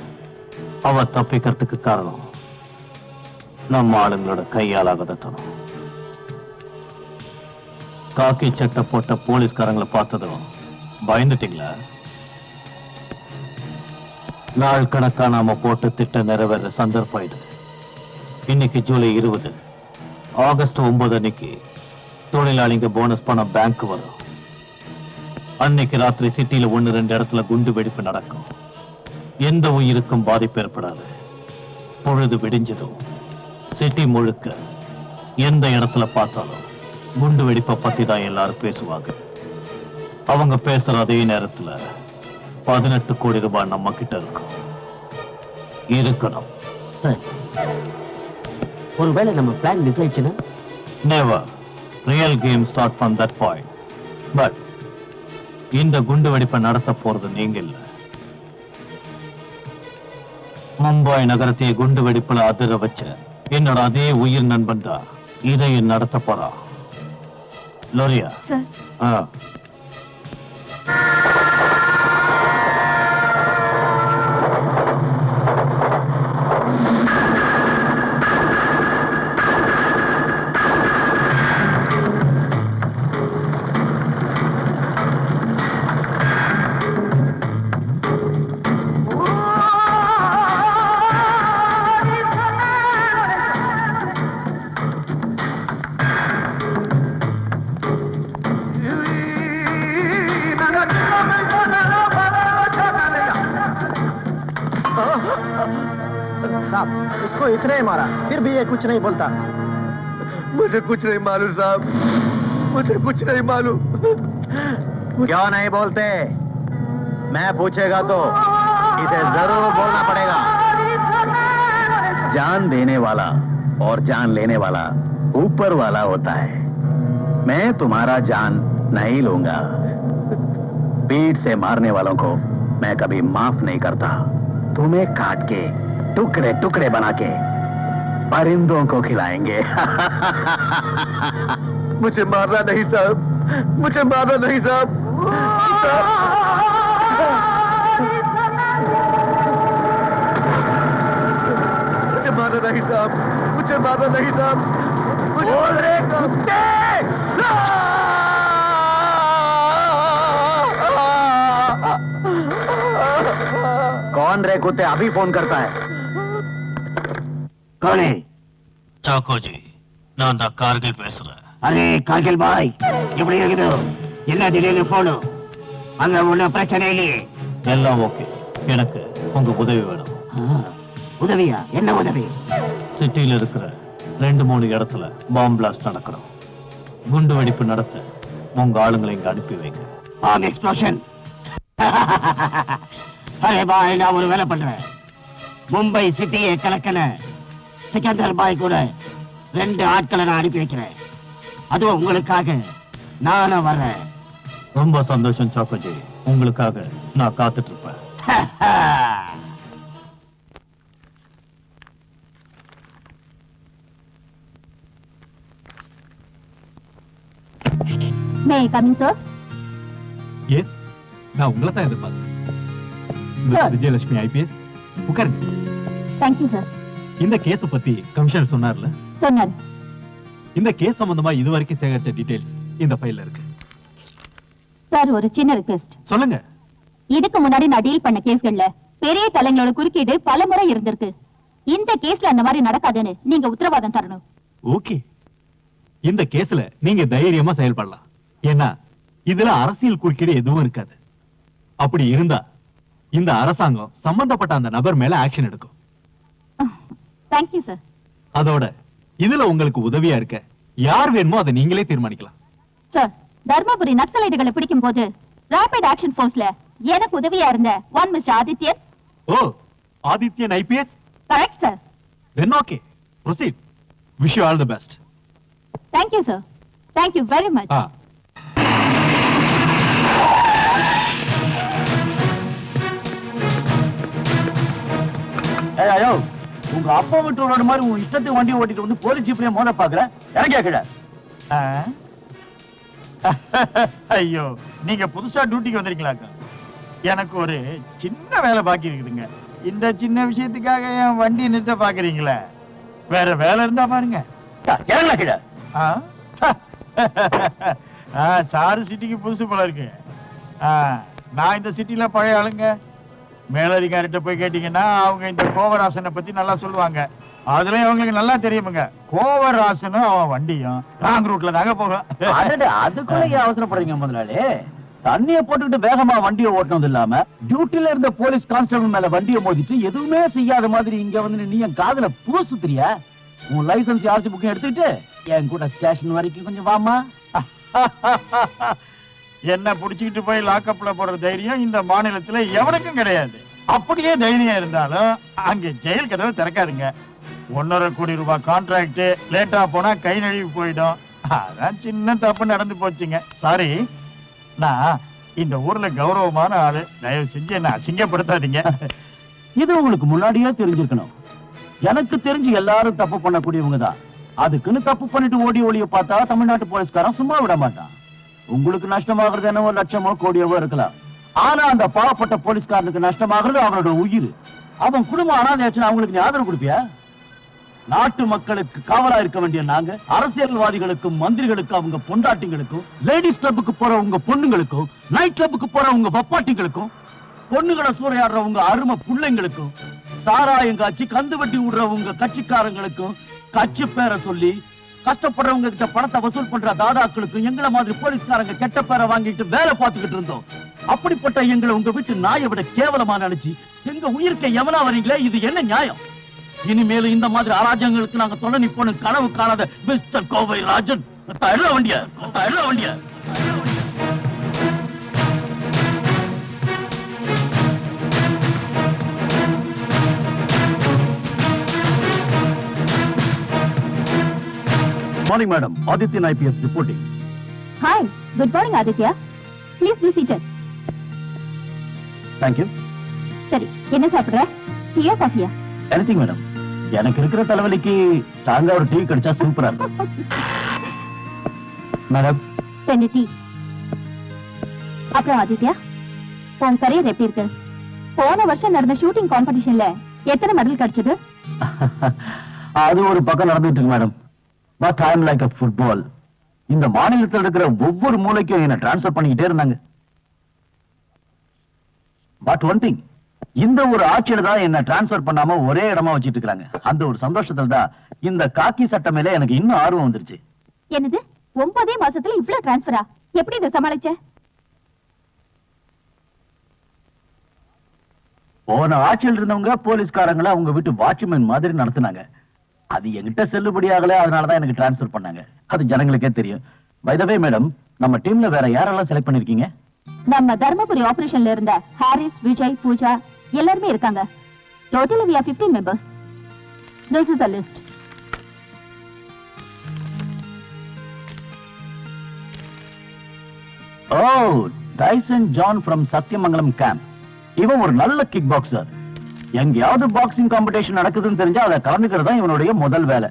அவ தப்பிக்கிறதுக்கு காரணம் நம்ம ஆளுங்களோட கையாலாகதத்தணும். காக்கி சட்டை போட்ட போலீஸ்காரங்களை பார்த்ததும் பயந்துட்டீங்களா? நாள் கணக்கா நாம போட்ட திட்டம் நிறைவேற சந்தர்ப்பம் இது. இன்னைக்கு ஜூலை 20, ஆகஸ்ட் 9 அன்னைக்கு தொழிலாளிங்க போனஸ் பணம் பேங்க் வரும். அன்னைக்கு ராத்திரி சிட்டியில 1-2 இடத்துல குண்டு வெடிப்பு நடக்கும். எந்த உயிருக்கும் பாதிப்பு ஏற்படாது. பொழுது விடிஞ்சதும் சிட்டி முழுக்க எந்த இடத்துல பார்த்தாலும் குண்டு வெடிப்பை பத்தி தான் எல்லாரும் பேசுவாங்க. அவங்க பேசுற அதே நேரத்துல 18 கோடி ரூபாய் நம்ம கிட்ட இருக்கும். இருக்கணும். ஒருவேளை நம்ம பிளான் மிஸ் ஆயிடுச்சுன்னா? Never. Real game start from that point. But இந்த குண்டு வெடிப்பை நடத்த போறது நீங்க இல்ல. மும்பை நகரத்தை குண்டு வெடிப்புல அதிர வச்ச என்னோட அதே உயிர் நண்பன் தான் இதை நடத்த போறான். லோரியா. சார், साहब, इसको इतने ही मारा, फिर भी ये कुछ नहीं बोलता। मुझे कुछ नहीं मालूम साहब, मुझे कुछ नहीं मालूम। क्यों नहीं बोलते? मैं पूछेगा तो इसे जरूर बोलना पड़ेगा। जान देने वाला और जान लेने वाला ऊपर वाला होता है। मैं तुम्हारा जान नहीं लूंगा। पीठ से मारने वालों को मैं कभी माफ नहीं करता। तुम्हें काट के टुकड़े टुकड़े बना के परिंदों को खिलाएंगे। मुझे मारना नहीं साहब, मुझे मारना नहीं साहब। मुझे मारना नहीं साहब, मुझे मारना नहीं साहब। बोल रहे कुत्ते! कौन रे कुत्ते अभी फोन करता है? कौन है? சாக்கோ ஜி, நான் தான் கார்கில் பேசுறேன். அரே கார்கில் பாய், எப்படி இருக்குது? என்ன திடீர்னு போனு? அங்க ஒன்றும் பிரச்சனை இல்லையே? எல்லாம் ஓகே. எனக்கு உங்க உதவி வேணும். உதவியா? என்ன உதவி? சிட்டியில இருக்கிற 2-3 இடத்துல பாம்பு பிளாஸ்ட் நடக்கணும். குண்டு வெடிப்பு நடத்த உங்க ஆளுங்களை இங்க அனுப்பி வைங்க. Bomb explosion. அரே பாய், நான் ஒரு வேலை பண்றேன். மும்பை சிட்டியை கலக்கன சிக்கந்தர் பாய் கூட 2 ஆட்களை நான் அனுப்பி வைக்கிறேன். அதுவும் உங்களுக்காக நானும் வர்றேன். ரொம்ப சந்தோஷம் சாக்கோஜி. உங்களுக்காக நான் காத்துட்டு இருப்பேன். May I come in sir? Yes, நான் உங்களை தான் எதிர்பார்த்தேன். விஜயலட்சுமி ஐபிஎஸ், உட்காருங்க. Thank you sir. இந்த கேஸ் பத்தி கமிஷனர் சொன்னார்ல, சொன்னார். இந்த கேஸ் சம்பந்தமா இதுவரைக்கும் சேகரிச்ச டீடைல்ஸ் இந்த ஃபைல்ல இருக்கு. சார், ஒரு சின்ன ரிக்வெஸ்ட். சொல்லுங்க. இதுக்கு முன்னாடி நான் டீல் பண்ண கேஸ்கள்ல பெரிய தலைங்களோட குறுக்கீடு பல முறை இருந்திருக்கு. இந்த கேஸ்ல அந்த மாதிரி நடக்காதுன்னு நீங்க உத்தரவாதம் தரணும். ஓகே, இந்த கேஸ்ல நீங்க தைரியமா செயல்படலாம். ஏன்னா இதுல அரசியல் குறுக்கீடு எதுவும் இருக்காது. அப்படி இருந்தா இந்த அரசாங்கம் சம்பந்தப்பட்ட அந்த நபர் மேல ஆக்ஷன் எடுக்கும். Thank you sir. அதோட இதுல உங்களுக்கு உதவியா இருக்க யார் வேணுமோ அதை நீங்களே தீர்மானிக்கலாம். சார், தர்மபுரி நக்சலைட்டுகளை பிடிக்கும் போது ராபிட் ஆக்ஷன் போர்ஸ்ல எனக்கு உதவியா இருந்த ஒன் மிஸ்டர் ஆதித்யன். ஓ, Adityan IPS. Correct sir. Then okay, proceed. Wish you all the best. Thank you sir. Thank you very much. ஐயோ, உன் உங்க அப்பா விட்டு ரோடு மாதிரி உன் இஷ்டத்துக்கு வண்டி ஓட்டிட்டு வந்து போலீஸ் ஜீப்லயே மோத பாக்குற எனக்கு கேட்கல. ஐயோ, நீங்க புதுசா டியூட்டிக்கு வந்திருக்கீங்களாக்கா? எனக்கு ஒரு சின்ன வேலை பாக்கி இருக்குதுங்க. இந்த சின்ன விஷயத்துக்காக என் வண்டி நிறுத்த பாக்குறீங்களே? வேற வேலை இருந்தா பாருங்க. இறங்கல கீழே. சாரு சிட்டிக்கு புதுசு போல இருக்கு. நான் இந்த சிட்டில பழைய ஆளுங்க. மேலதிகாரிட்ட போய் கேட்டீங்கன்னா அவங்க இந்த கோவராசனை பத்தி நல்லா சொல்லுவாங்க. அதுலயும் அவங்களுக்கு நல்லா தெரியுமுங்க. கோவராசனும் அவன் வண்டியும் ராங் ரூட்ல தாங்க போகும். அதுக்குள்ள ஏன் அவசரப்படுறீங்க முதலாளி? தண்ணிய போட்டுக்கிட்டு வேகமா வண்டியை ஓட்டணும் இல்லாம டியூட்டில இருந்த போலீஸ் கான்ஸ்டபிள் மேல வண்டியை மோதிட்டு எதுவுமே செய்யாத மாதிரி இங்க வந்து நீ என் காதுல பூ சுத்துறியா? உன் லைசன்ஸ் ஆர்சி புக்கையும் எடுத்துக்கிட்டு என் கூட ஸ்டேஷன் வரைக்கும் கொஞ்சம் வாமா. என்ன புடிச்சுக்கிட்டு போய் லாக்அப்ல போற தைரியம் இந்த மாநிலத்துல எவனுக்கும் கிடையாது. அப்படியே தைரியம் இருந்தாலும் அங்க ஜெயில் கதவை திறக்காதுங்க. 1.5 கோடி ரூபாய் கான்ட்ராக்ட் லேட்டா போனா கை நழுவி போயிடும். அதான் சின்ன தப்பு நடந்து போச்சுங்க. சாரி. நான் இந்த ஊர்ல கௌரவமான ஆளு. தயவு செஞ்சு என்ன அசிங்கப்படுத்தாதீங்க. இது உங்களுக்கு முன்னாடியே தெரிஞ்சிருக்கணும். எனக்கு தெரிஞ்சு எல்லாரும் தப்பு பண்ணக்கூடியவங்க தான். அதுக்குன்னு தப்பு பண்ணிட்டு ஓடி ஓடிய பார்த்தா தமிழ்நாட்டு போலீஸ்காரன் சும்மா விட மாட்டான். உங்களுக்கு நஷ்டமாகிறது என்னவோ லட்சமோ கோடியவோ இருக்கலாம். ஆனா அந்த பாவப்பட்ட போலீஸ்காரனுக்கு நஷ்டமாகிறது அவனோட உயிர். அவன் குடும்பம் அனாதையாச்சுன்னா அவங்களுக்கு நீ ஆதரவு கொடுப்பியா? நாட்டு மக்களுக்கு காவலா இருக்க வேண்டிய நாங்க அரசியல்வாதிகளுக்கும் மந்திரிகளுக்கும் அவங்க பொண்டாட்டிங்களுக்கும் லேடிஸ் கிளப்புக்கு போற உங்க பொண்ணுங்களுக்கும் நைட் கிளப்புக்கு போற உங்க பப்பாட்டிங்களுக்கும் பொண்ணுகளை சூறையாடுற உங்க அருமை பிள்ளைங்களுக்கும் சாராயம் காய்ச்சி கந்து வட்டி விடுற உங்க கட்சிக்காரங்களுக்கும் கட்சி பேரை சொல்லி கஷ்டப்படுறவங்க கிட்ட பணத்தை வசூல் பண்ற தாதாக்களுக்கும் எங்களை மாதிரி போலீஸ்காரங்க கெட்ட பேரை வாங்கிட்டு வேலை பார்த்துக்கிட்டு இருந்தோம். அப்படிப்பட்ட எங்களை உங்க வீட்டு நாயை விட கேவலமா நினைச்சு எங்க உயிர்க்க எவனா வரீங்களே, இது என்ன நியாயம்? இனிமேலும் இந்த மாதிரி அராஜகங்களுக்கு நாங்க தொலை நிப்போம் கனவு காணாத மிஸ்டர் கோவை ராஜன். வண்டிய morning madam. Adityan IPS reporting. Hi, good morning Aditya. Please be seated. Thank you. சரி, என்ன சாப்பிடுற? டீயா காஃபியா? Anything madam. எனக்கு இருக்கிற தலைவலிக்கு தாங்க ஒரு டீ கிடைச்சா சூப்பரா இருக்கும். Madam 2 tea. அப்புறம் ஆதித்யா, உன் கரியர் எப்படி இருக்கு? போன வருஷம் நடந்த ஷூட்டிங் காம்படிஷன்ல எத்தனை மெடல் கிடைச்சது? அது ஒரு பக்கம் நடந்துட்டு இருக்கு madam. But I am like a football. இந்த மாநிலத்தில் இருக்கிற ஒவ்வொரு மூலைக்கும் என்ன டிரான்ஸ்ஃபர் பண்ணிக்கிட்டே இருந்தாங்க. பட் ஒன் திங், இந்த ஒரு ஆட்சியில தான் என்ன டிரான்ஸ்ஃபர் பண்ணாம ஒரே இடமா வச்சிட்டு இருக்காங்க. அந்த ஒரு சந்தோஷத்துல தான் இந்த காக்கி சட்டை மேல எனக்கு இன்னும் ஆர்வம் வந்துருச்சு. என்னது 9 மாசத்துல இவ்ளோ டிரான்ஸ்ஃபரா? எப்படி இத சமாளிச்ச? போன ஆட்சியில் இருந்தவங்க போலீஸ்காரங்களை அவங்க வீட்டு வாட்ச்மேன் மாதிரி நடத்துனாங்க. அது என்கிட்ட செல்லுபடி ஆகல, அதனாலதான் எனக்கு டிரான்ஸ்ஃபர் பண்ணாங்க. அது ஜனங்களுக்கே தெரியும். பை தி வே மேடம், நம்ம டீம்ல வேற யாரெல்லாம் செலக்ட் பண்ணிருக்கீங்க? நம்ம தர்மபுரி ஆபரேஷன்ல இருந்த ஹாரிஸ், விஜய், பூஜா எல்லாரும் இருக்காங்க. Totally we are 15 members. This is the list. Oh, Dyson John from Sathyamangalam camp. இவன் ஒரு நல்ல கிக் பாக்ஸர். எங்கேயாவது பாக்ஸிங் காம்படிஷன் நடக்குதுன்னு தெரிஞ்சா அதை கலந்துக்கிறது தான் இவனுடைய முதல் வேலை.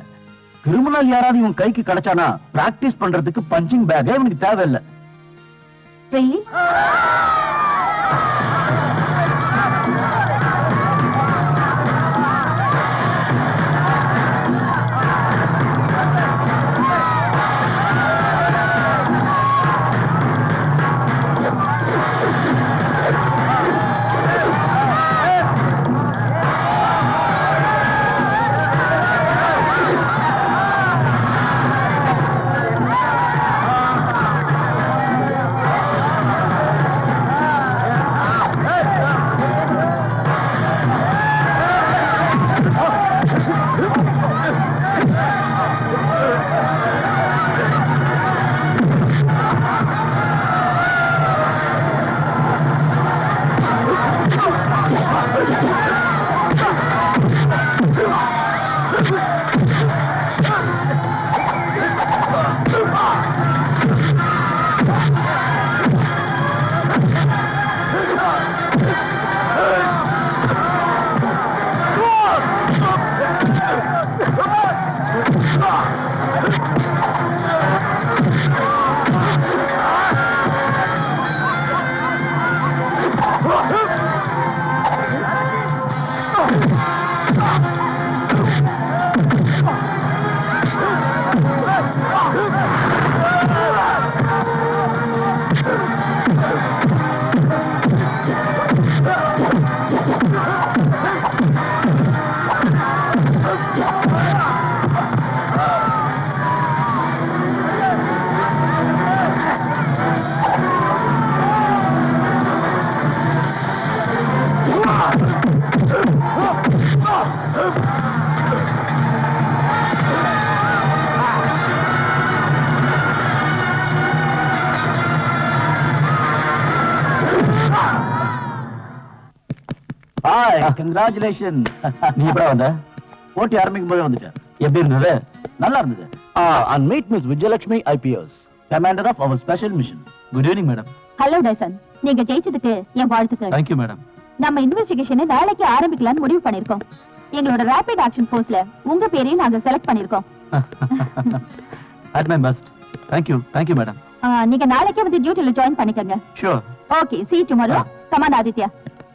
கிரிமினல் யாராவது இவன் கைக்கு கிடைச்சானா பிராக்டிஸ் பண்றதுக்கு பஞ்சிங் பேக்கே இவனுக்கு தேவையில்லை. Really? கங்க்ராச்சுலேஷன். நீ எப்படா வந்த? போட்டி ஆரம்பிக்கும் போதே வந்துட்டேன். எப்படி இருந்தது? நல்லா இருந்தது. And meet miss Vijayalakshmi IPS, commander of our special mission. Good evening madam. Hello Tyson, நீங்க ஜெயிச்சதுக்கு என் வாழ்த்துக்கள். Thank you madam. நம்ம இன்வெஸ்டிகேஷனை நாளைக்கு ஆரம்பிக்கலாம்னு முடிவு பண்ணிருக்கோம். எங்களோட ரேபிட் ஆக்ஷன் ஃபோர்ஸ்ல உங்க பேரையும் நாங்க செலக்ட் பண்ணிருக்கோம். At my best. Thank you madam. நீங்க நாளைக்கே வந்து டியூட்டில ஜாயின் பண்ணிக்கங்க. Sure. Okay, see you tomorrow. Come on, Aditya.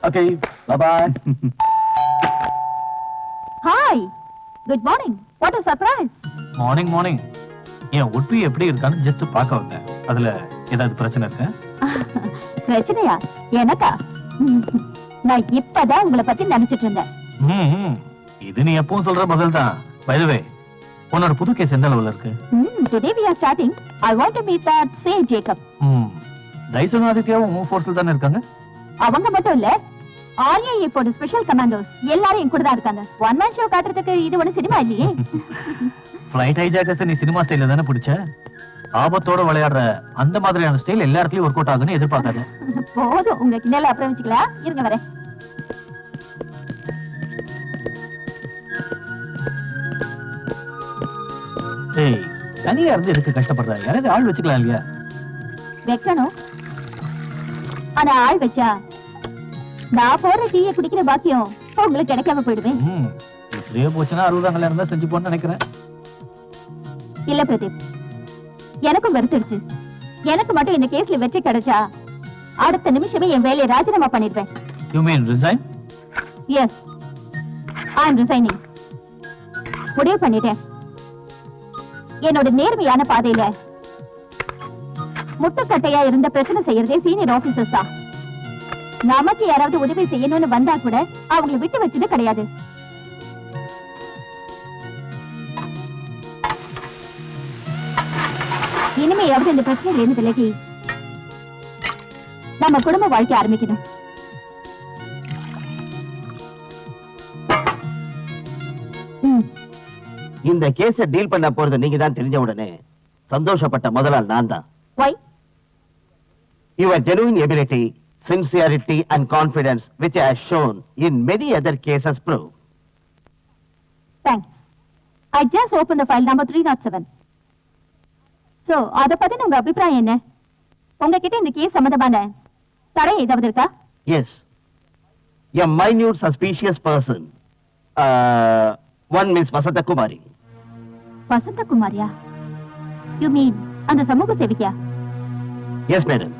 Okay, bye bye. Hi. Good morning. What a surprise. Morning. என் ஒட்டு எப்படி இருக்கான்னு ஜஸ்ட் பார்க்க வந்தேன். அதுல ஏதாவது பிரச்சனை இருக்கு? பிரச்சனையா? எனக்கா? நான் இப்பதான் உங்களை பத்தி நினைச்சிட்டு இருந்தேன். இது நீ எப்பவும் சொல்ற பதில் தான். பை தி வே, உன்னோட புது கேஸ் எந்த லெவல்ல இருக்கு? Today we are starting. I want to meet that Saint Jacob. டைசன் ஆதித்யாவும் உன் ஃபோர்ஸ்ல தானே இருக்காங்க? அவங்க மட்டும் இல்ல, ஆர்யா இப்போட ஸ்பெஷல் கமாண்டோஸ் எல்லாரும் என் கூட தான் இருக்காங்க. ஒன் மேன் ஷோ காட்டுறதுக்கு இது ஒண்ணு சினிமா இல்லையே. ஃளைட் ஹைஜாக்கர்ஸ் நீ சினிமா ஸ்டைல்ல தானே பிடிச்ச? ஆபத்தோட விளையாடுற அந்த மாதிரியான ஸ்டைல் எல்லா இடத்துலயும் ஒர்க் அவுட் ஆகுன்னு எதிர்பார்க்காத. போதும், உங்க கிண்டல அப்புறம் வச்சுக்கலாம். இருங்க வரேன். ஏய், தனியா இருந்து எதுக்கு கஷ்டப்படுற? யாராவது ஆள் வச்சுக்கலாம் இல்லையா? வைக்கணும், ஆனா ஆள் வச்சா நான் போற டீயை குடிக்கிற பாக்கியம் உங்களுக்கு கிடைக்காம போயிடுவேன். இப்படியே போச்சுன்னா 60 கல்யாணம் தான் செஞ்சு போன்னு நினைக்கிறேன். இல்ல பிரதீப், எனக்கும் வெறுத்துடுச்சு. எனக்கு மட்டும் இந்த கேஸ்ல வெற்றி கிடைச்சா அடுத்த நிமிஷமே என் வேலையை ராஜினாமா பண்ணிடுவேன். You mean resign? Yes, I am resigning. முடிவு பண்ணிட்டேன். என்னோட நேர்மையான பாதையில முட்டுக்கட்டையா இருந்த பிரச்சனை செய்யறதே சீனியர் ஆபீசர்ஸ் தான். நமக்கு யாராவது உதவி செய்யணும்னு வந்தா கூட அவங்களை விட்டு வச்சது கிடையாது. இனிமையாவது இந்த பிரச்சனையில இருந்து விலகி நம்ம குடும்ப வாழ்க்கை ஆரம்பிக்கணும். இந்த கேஸ டீல் பண்ண போறது நீங்க தான் தெரிஞ்ச உடனே சந்தோஷப்பட்ட முதலாள் நான் தான். Why? Your genuine ability, sincerity and confidence which I have shown in many other cases prove. Thanks. I just opened the file number 307. So, அத பத்தி உங்க அபிப்பிராயம் என்ன? உங்ககிட்ட இந்த கேஸ் சம்பந்தமான தடை ஏதாவது இருக்கா? Yes. A minute suspicious person. One Miss Vasanta Kumari. Vasantha குமாரியா? You mean அந்த சமூக சேவிக்கா? Yes, madam.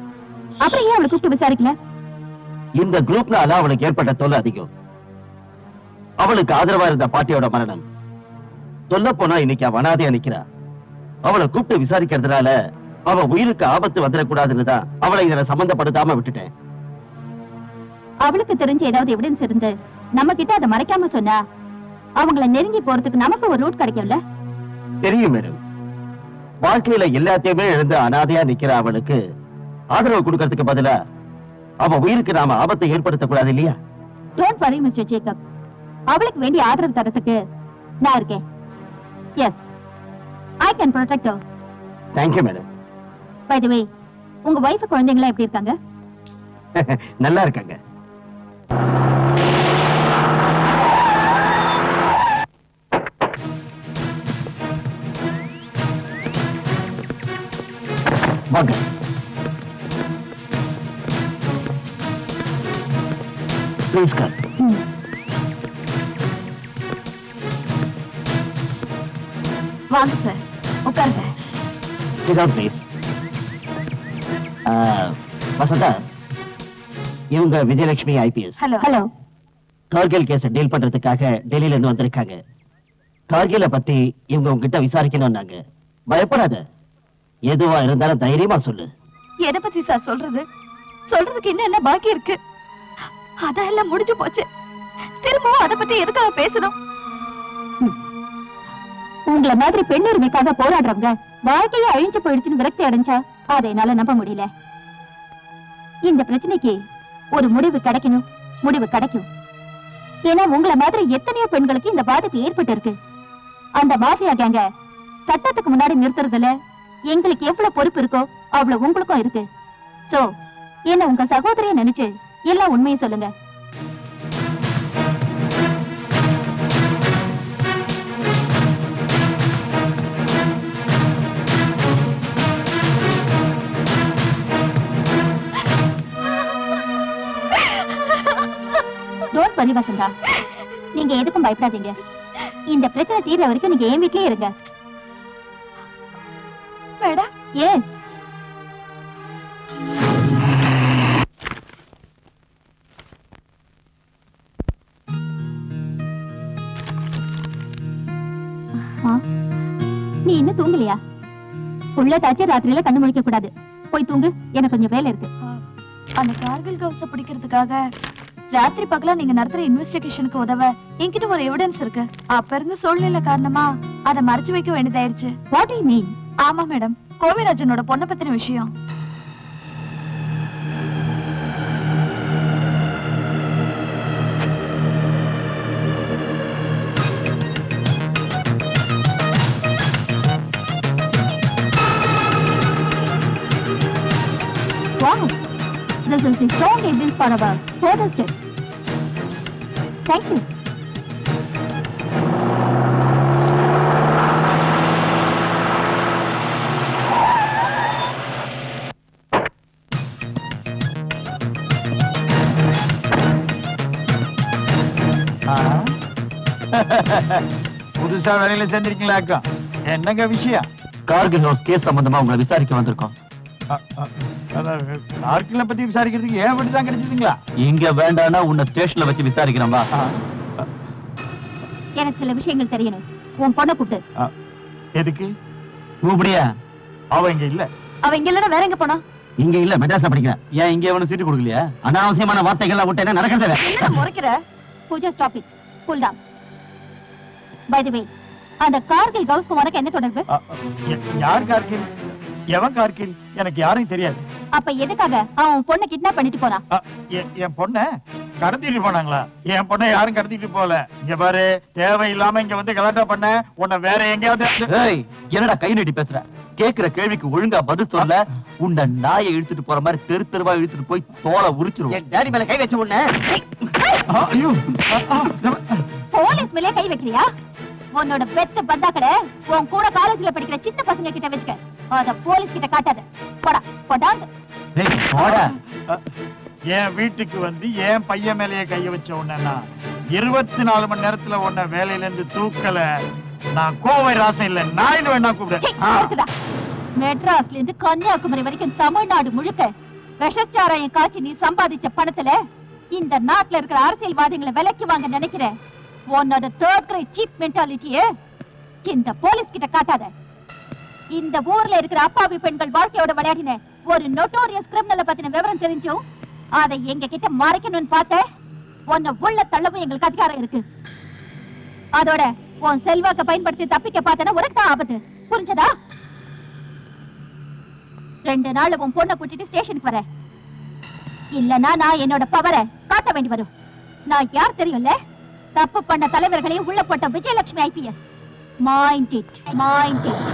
அப்புறம் ஏன் அவளை கூப்பிட்டு விசாரிக்கல? இந்த குரூப்னால அவளுக்கு ஏற்பட்ட தொல்லை அதிகம். அவளுக்கு ஆதரவா இருந்த பாட்டியோட மரணம். சொல்ல போனா இன்னைக்கு அவ அனாதையா நிக்கிறா. அவளை கூப்பிட்டு விசாரிக்கிறதுனால அவ உயிருக்கு ஆபத்து வந்துடக்கூடாதுன்னு தான் அவளை இதுல சம்பந்தப்படுத்தாம விட்டுட்டேன். அவளுக்கு தெரிஞ்ச ஏதாவது எவிடன்ஸ் இருந்து நம்ம கிட்ட அதை மறைக்காம சொன்னா அவங்கள நெருங்கி போறதுக்கு நமக்கு ஒரு ரூட் கிடைக்கும்ல? தெரியும் மேடம். வாழ்க்கையில எல்லாத்தையுமே இழந்து அனாதையா நிக்கிற அவளுக்கு ஆதரவு கொடுக்கறதுக்கு பதிலா அவ உயிருக்கு நாம ஆபத்தை ஏற்படுத்தக்கூடாது இல்லையா? டோன்ட் வரி மிஸ்டர் ஜேக்கப், அவளுக்கு வேண்டிய ஆதரவு தரத்துக்கு நான் இருக்கேன். Yes, I can protect her. Thank you madam. By the way, உங்க வைஃப் குழந்தைங்களா எப்படி இருக்காங்க? நல்லா இருக்காங்க. வாங்க. Please come. வாங்க சார், உட்காருங்க. Sit down, please. வசந்தா, இவங்க விஜயலட்சுமி ஐபிஎஸ். ஹலோ. கார்கில் கேஸ டீல் பண்றதுக்காக டெல்லியில இருந்து வந்திருக்காங்க. கார்கில பத்தி இவங்க உங்ககிட்ட விசாரிக்கணும்னாங்க. பயப்படாத, எதுவா இருந்தாலும் தைரியமா சொல்லு. எதை பத்தி சார் சொல்றது? சொல்றதுக்கு இன்னும் என்ன பாக்கி இருக்கு? அதெல்லாம் முடிஞ்சு போச்சு. திரும்பவும் அதை பத்தி எதுக்காக பேசணும்? உங்களை மாதிரி பெண் உரிமைக்காக போராடுறவங்க வாழ்க்கையே அழிஞ்சு போயிடுச்சுன்னு விரக்தி அடைஞ்சா அதை என்னால நம்ப முடியல. இந்த பிரச்சனைக்கு ஒரு முடிவு கிடைக்கணும், முடிவு கிடைக்கும். ஏன்னா உங்களை மாதிரி எத்தனையோ பெண்களுக்கு இந்த பாதிப்பு ஏற்பட்டு இருக்கு. அந்த மாஃபியா கேங்க சட்டத்துக்கு முன்னாடி நிறுத்துறதுல எங்களுக்கு எவ்வளவு பொறுப்பு இருக்கோ அவ்வளவு உங்களுக்கும் இருக்கு. சோ என்ன உங்க சகோதரிய நினைச்சு எல்லா உண்மையும் சொல்லுங்க. ஸ்ரீனிவாசன் தான். நீங்க எதுக்கும் பயப்படாதீங்க. இந்த பிரச்சனை தீர்ற வரைக்கும் நீங்க என் வீட்லயே இருங்க. மேடம் ஏன் நீ இன்னும் தூங்கலையா? உள்ளதாச்சு ராத்திரியில கண்ணு முழிக்க கூடாது. போய் தூங்கு, எனக்கு கொஞ்சம் வேலை இருக்கு. அந்த கார்கில் கவுஸ பிடிக்கிறதுக்காக ராத்திரி பகலா நீங்க நடத்துற இன்வெஸ்டிகேஷனுக்கு உதவ என்கிட்ட ஒரு எவிடன்ஸ் இருக்கு. அப்ப இருந்து சூழ்நிலை காரணமா அதை மறைச்சு வைக்க வேண்டியதாயிருச்சு. What you mean? ஆமா மேடம், கோவிராஜனோட பொண்ணை பத்தின விஷயம். Wow, this is the strong evidence for our further step. Thank you. புதுசா வேலையில சேர்ந்திருக்கீங்களாக்கா? என்னங்க விஷயம்? கார்கில் ஹவுஸ் கேஸ் சம்பந்தமா உங்களை விசாரிக்க வந்திருக்கோம். கார்கில பத்தி விசாரிக்கிறதுக்கு ஏன் விட்டு தான் கிடைச்சதுங்களா? இங்க வேண்டாம்னா உன்னை ஸ்டேஷன்ல வச்சு விசாரிக்கிறேன் வா. எனக்கு சில விஷயங்கள் தெரியணும். உன் பொண்ணை கூப்பிட்டு. எதுக்கு? கூப்பிடியா? அவ இங்க இல்ல. அவ இங்க இல்லன்னா வேற எங்க போனா? இங்க இல்ல, மெட்ராஸ்ல படிக்கிறேன். ஏன் இங்க எவனும் சீட்டு கொடுக்கலையா? அனாவசியமான வார்த்தைகள்லாம் விட்டு என்ன நடக்கிறது? என்ன முறைக்கிற? Pooja stop it. Cool down. By the way, அந்த கார்கில் கவுஸ்க்கு உனக்கு என்ன தொடர்பு? யார் கார்கில்? எவன் கார்கில்? எனக்கு யாரையும் தெரியாது. அப்ப எதுக்காக அவன் பொண்ணை கிட்னாப் பண்ணிட்டு போறான்? என் பொண்ண கடத்திட்டு போனாங்களா? என் பொண்ணை யாரும் கடத்திட்டு போல. இங்க பாரு, தேவையில்லாம இங்க வந்து கலாட்டா பண்ண உன்னை வேற எங்கேயாவது. ஏய், என்னடா கை நீட்டி பேசுற? கேக்குற கேள்விக்கு ஒழுங்கா பதில் சொல்ல உன்னை நாயை இழுத்துட்டு போற மாதிரி தெரு தெருவா இழுத்துட்டு போய் தோலை உரிச்சிருவோம். என் டாடி மேல கை வச்ச உடனே ஐயோ, போலீஸ் மேலே கை வைக்கிறியா? உன்னோட பெத்த பந்தாக்கட உன் கூட காலேஜ்ல படிக்கிற சின்ன பசங்க கிட்ட வச்சுக்க. அத போலீஸ் கிட்ட காட்டாத. போடா போடாங்க. ஏய், போடா. என் வீட்டுக்கு வந்து என் பையன் மேலேயே கைய வச்ச உடனே 24 மணி நேரத்துல உன்னை வேலையில இருந்து தூக்கல. நான் கோவை ராசம் இல்ல, நாயுடு வேணா கூப்பிடுறேன். மெட்ராஸ்ல இருந்து கன்னியாகுமரி வரைக்கும் தமிழ்நாடு முழுக்க விஷச்சாராயம் காய்ச்சி நீ சம்பாதிச்ச பணத்துல இந்த நாட்டுல இருக்கிற அரசியல்வாதிகளை விலைக்கு வாங்க நினைக்கிறேன். உன்னோட தேர்ட் கிரேட் சீப் மென்டாலிட்டியே இந்த போலீஸ் கிட்ட காட்டாத. இந்த ஊர்ல இருக்கிற அப்பாவி பெண்கள் வாழ்க்கையோட விளையாடின ஒரு நோட்டோரியஸ் கிரிமினலை பத்தின விவரம் தெரிஞ்சும் அதை எங்க கிட்ட மறைக்கணும்னு பார்த்த உன்னை உள்ள தள்ளவும் எங்களுக்கு அதிகாரம் இருக்கு. அதோட உன் செல்வாக்க பயன்படுத்தி தப்பிக்க பார்த்தனா உனக்கு தான் ஆபத்து. புரிஞ்சதா? 2 நாள் உன் பொண்ணை கூட்டிட்டு ஸ்டேஷனுக்கு வர. இல்லனா நான் என்னோட பவரை காட்ட வேண்டி வரும். நான் யார் தெரியும்ல? தப்பு பண்ண தலைவர்களையும் உள்ள போட்ட Vijayalakshmi IPS. Mind it, mind it.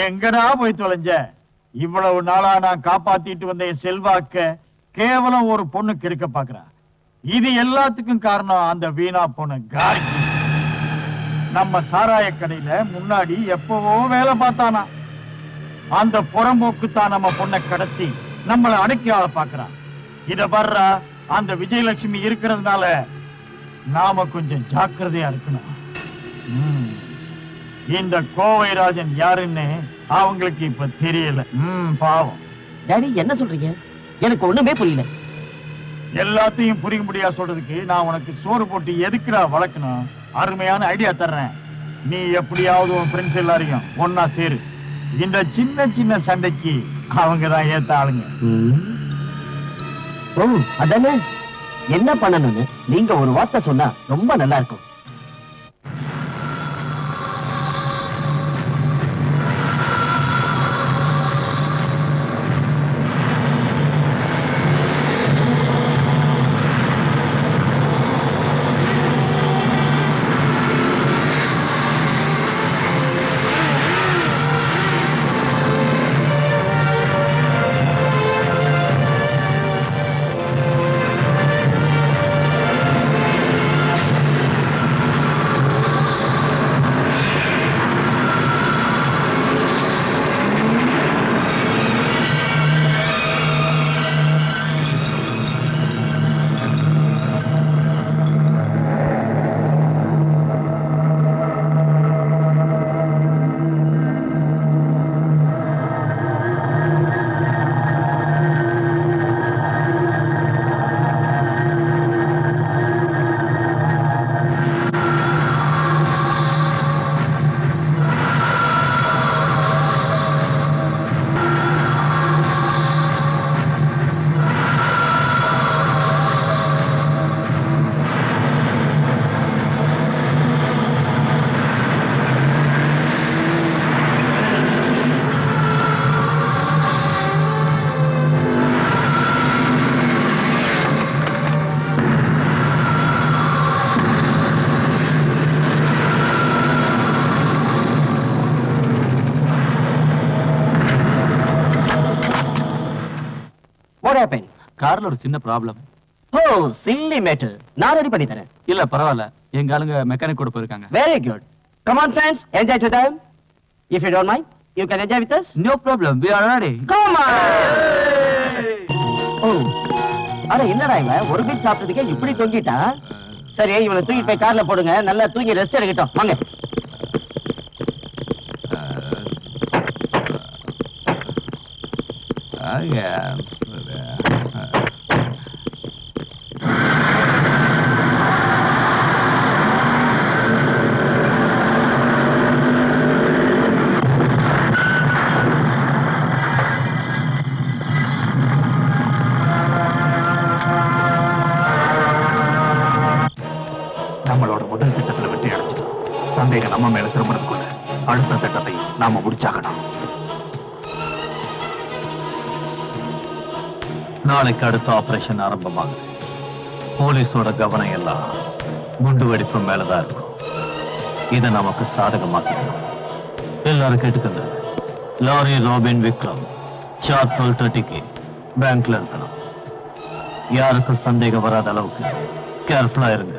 எங்கடா போய் தொலைஞ்ச? இவ்வளவு நாளா நான் காப்பாத்திட்டு வந்த என் செல்வாக்க கேவலம் ஒரு பொண்ணுக்கு இருக்க பாக்குறா. இது எல்லாத்துக்கும் காரணம் அந்த வீணா பொண்ணு கார்கி. நம்ம சாராய கடையில முன்னாடி எப்பவோ வேலை பார்த்தானா. அந்த புறம்போக்கு தான் நம்ம பொண்ணை கடத்தி நம்மளை அடக்கி ஆள பாக்குறான். இத வர்றா அந்த விஜயலட்சுமி இருக்கிறதுனால நாம கொஞ்சம் ஜாக்கிரதையா இருக்கணும். இந்த கோவைராஜன் யாருன்னு அவங்களுக்கு இப்ப தெரியல. பாவம். டாடி என்ன சொல்றீங்க? எனக்கு ஒண்ணுமே புரியல. எல்லாத்தையும் புரிய முடியா சொல்றதுக்கு நான் உனக்கு சோறு போட்டு எதுக்குடா வளர்க்கணும்? அருமையான ஐடியா தர்றேன். நீ எப்படியாவது உன் ஃப்ரெண்ட்ஸ் எல்லாரையும் ஒன்னா சேரு. இந்த சின்ன சின்ன சண்டைக்கு அவங்க தான் ஏத்த ஆளுங்க. ஓ அதானே, என்ன பண்ணணும்னு நீங்க ஒரு வார்த்தை சொன்னா ரொம்ப நல்லா இருக்கும். கார்ல ஒரு சின்ன ப்ராப்ளம். ஓ சில்லி மேட்டர், நான் ரெடி பண்ணி தரேன். இல்ல பரவாயில்ல, எங்க ஆளுங்க மெக்கானிக் கூட போயிருக்காங்க. Very good. Come on friends, enjoy to time. If you don't mind, you can enjoy with us. No problem, we are ready. Come on. Oh அட என்னடா இவன் ஒரு பீட் சாப்பிட்டதுக்கே இப்படி தொங்கிட்டான். சரி இவனை தூக்கி போய் கார்ல போடுங்க, நல்லா தூங்கி ரெஸ்ட் எடுக்கட்டும். வாங்க. நம்மளோட முதல் திட்டத்துல வெற்றி அடைச்சிட்டோம். சந்தேகம் நம்ம மேல திரும்புறதுக்குள்ள அடுத்த திட்டத்தை நாம முடிச்சாகணும். நாளைக்கு அடுத்த ஆபரேஷன் ஆரம்பமாகுது. போலீஸோட கவனம் எல்லாம் குண்டு வெடிப்பு மேலதான் இருக்கும். இதை நமக்கு சாதகமாக்கணும். எல்லாரும் கேட்டுக்கங்க. லாரி ராபின் விக்ரம் ஷார்ப் 12:30க்கு பேங்க்ல இருக்கணும். யாருக்கும் சந்தேகம் வராத அளவுக்கு கேர்ஃபுல்லா இருங்க.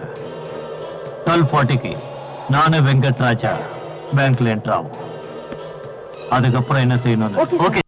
12:40க்கு நானு வெங்கட்ராஜா பேங்க்ல என்டர் ஆகும். அதுக்கப்புறம் என்ன செய்யணும்? Okay.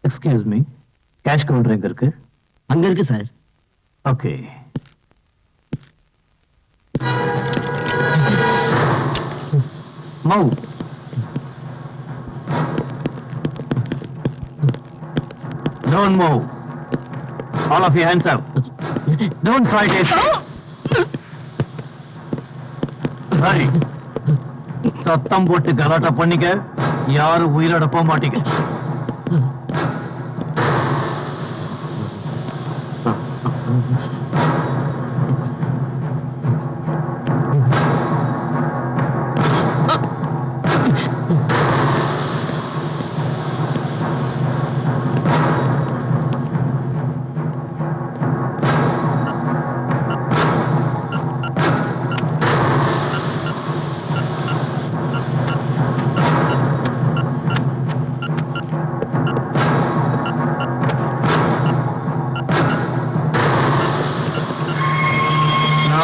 Excuse me, cash counter எங்க இருக்கு? அங்க இருக்கு sir. Okay. Move. Don't move. All of you hands up. Don't fight it. Hurry. சத்தம் போட்டு கலாட்டா பண்ணிக்க. யாரும் உயிரோட போக மாட்டீங்க.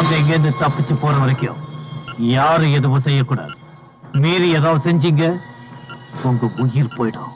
நாங்க இங்க இருந்து தப்பிச்சு போற வரைக்கும் யாரும் எதுவும் செய்யக்கூடாது. மீறி ஏதாவது செஞ்சீங்க உங்க உயிர் போயிடும்.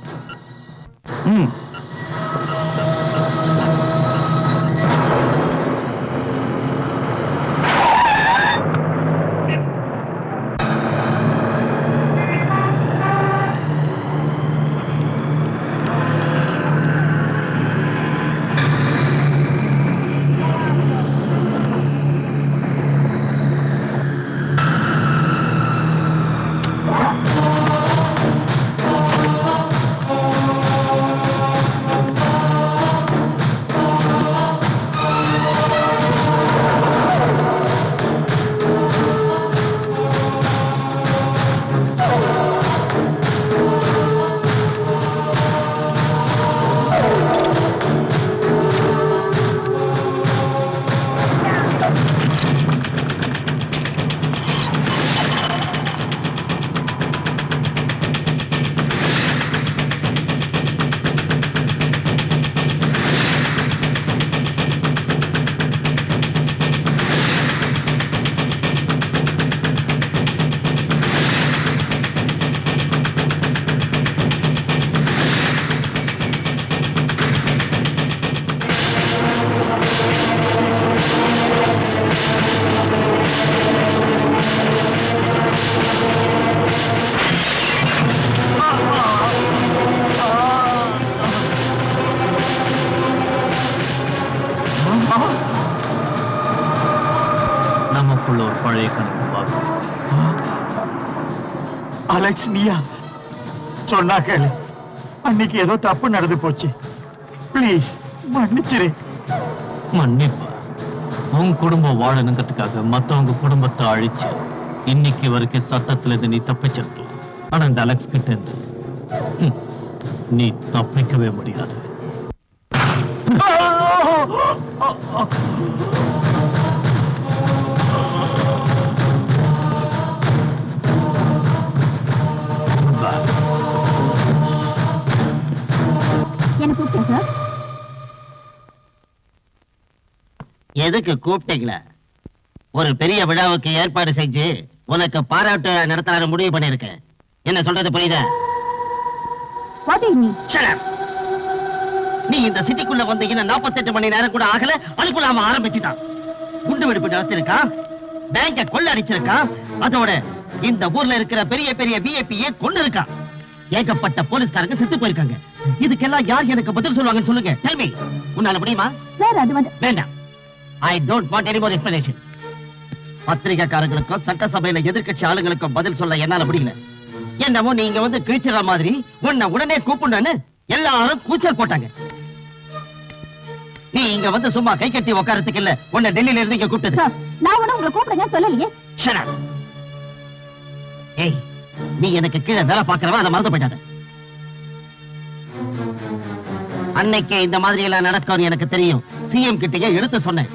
நமக்குள்ள ஒரு பழைய கணக்கு. அலெக்ஸ், நீயா? சொன்னா கேளு. அன்னைக்கு ஏதோ தப்பு நடந்து போச்சு. ப்ளீஸ் மன்னிச்சிரு. மன்னிப்பா? உன் குடும்பம் வாழணுங்கிறதுக்காக மத்தவங்க குடும்பத்தை அழிச்சு இன்னைக்கு வரைக்கும் சத்தத்துல இருந்து நீ தப்பிச்சிருக்கலாம். ஆனா இந்த அலெக்ஸ் கிட்ட இருந்து நீ தப்பிக்கவே முடியாது. எனக்கு கூப்பிட்டேன் சார். எதுக்கு கூப்பிட்டீங்களா? ஒரு பெரிய விழாவுக்கு ஏற்பாடு செஞ்சு உனக்கு பாராட்டு நடத்தலான்னு முடிவு பண்ணிருக்கேன். என்ன சொல்றது புரியுதா? What do you mean? Shut up. நீ இந்த சிட்டிக்குள்ள வந்து இன்னும் 48 மணி நேரம் கூட ஆகல, அதுக்குள்ள அவன் ஆரம்பிச்சுட்டான். குண்டு வெடிப்பு நடத்திருக்கான், பேங்க கொள்ள அடிச்சிருக்கான், அதோட இந்த ஊர்ல இருக்கிற பெரிய பெரிய விஐபியை கொண்டு இருக்கான். ஏகப்பட்ட போலீஸ்காரங்க செத்து போயிருக்காங்க. இதுக்கெல்லாம் யார் எனக்கு பதில் சொல்லுவாங்கன்னு சொல்லுங்க. Tell me. உன்னால முடியுமா? சார் அது வந்து வேண்டாம். I don't want any more explanation. பத்திரிகைக்காரங்களுக்கும் சட்டசபையில எதிர்க்கட்சி ஆளுங்களுக்கும் பதில் சொல்ல என்னால முடியல. என்னமோ நீங்க வந்து கிழிச்சிற மாதிரி உன்னை உடனே கூப்பிடணும்னு எல்லாரும் கூச்சல் போட்டாங்க. நீ இங்க வந்து சும்மா கை கட்டி உட்காரத்துக்கு இல்ல, உன்னை டெல்லியில இருந்து இங்க கூப்பிட்டது. சார் நான் ஒண்ணு உங்களை கூப்பிடுங்க சொல்லலையே. Shut up. ஏய், நீ எனக்கு கீழே வேலை பார்க்கறவா, அதை மறந்து போயிட்டாத. அன்னைக்கே இந்த மாதிரி எல்லாம் நடக்கும் எனக்கு தெரியும். சிஎம் கிட்டயே எடுத்து சொன்னேன்.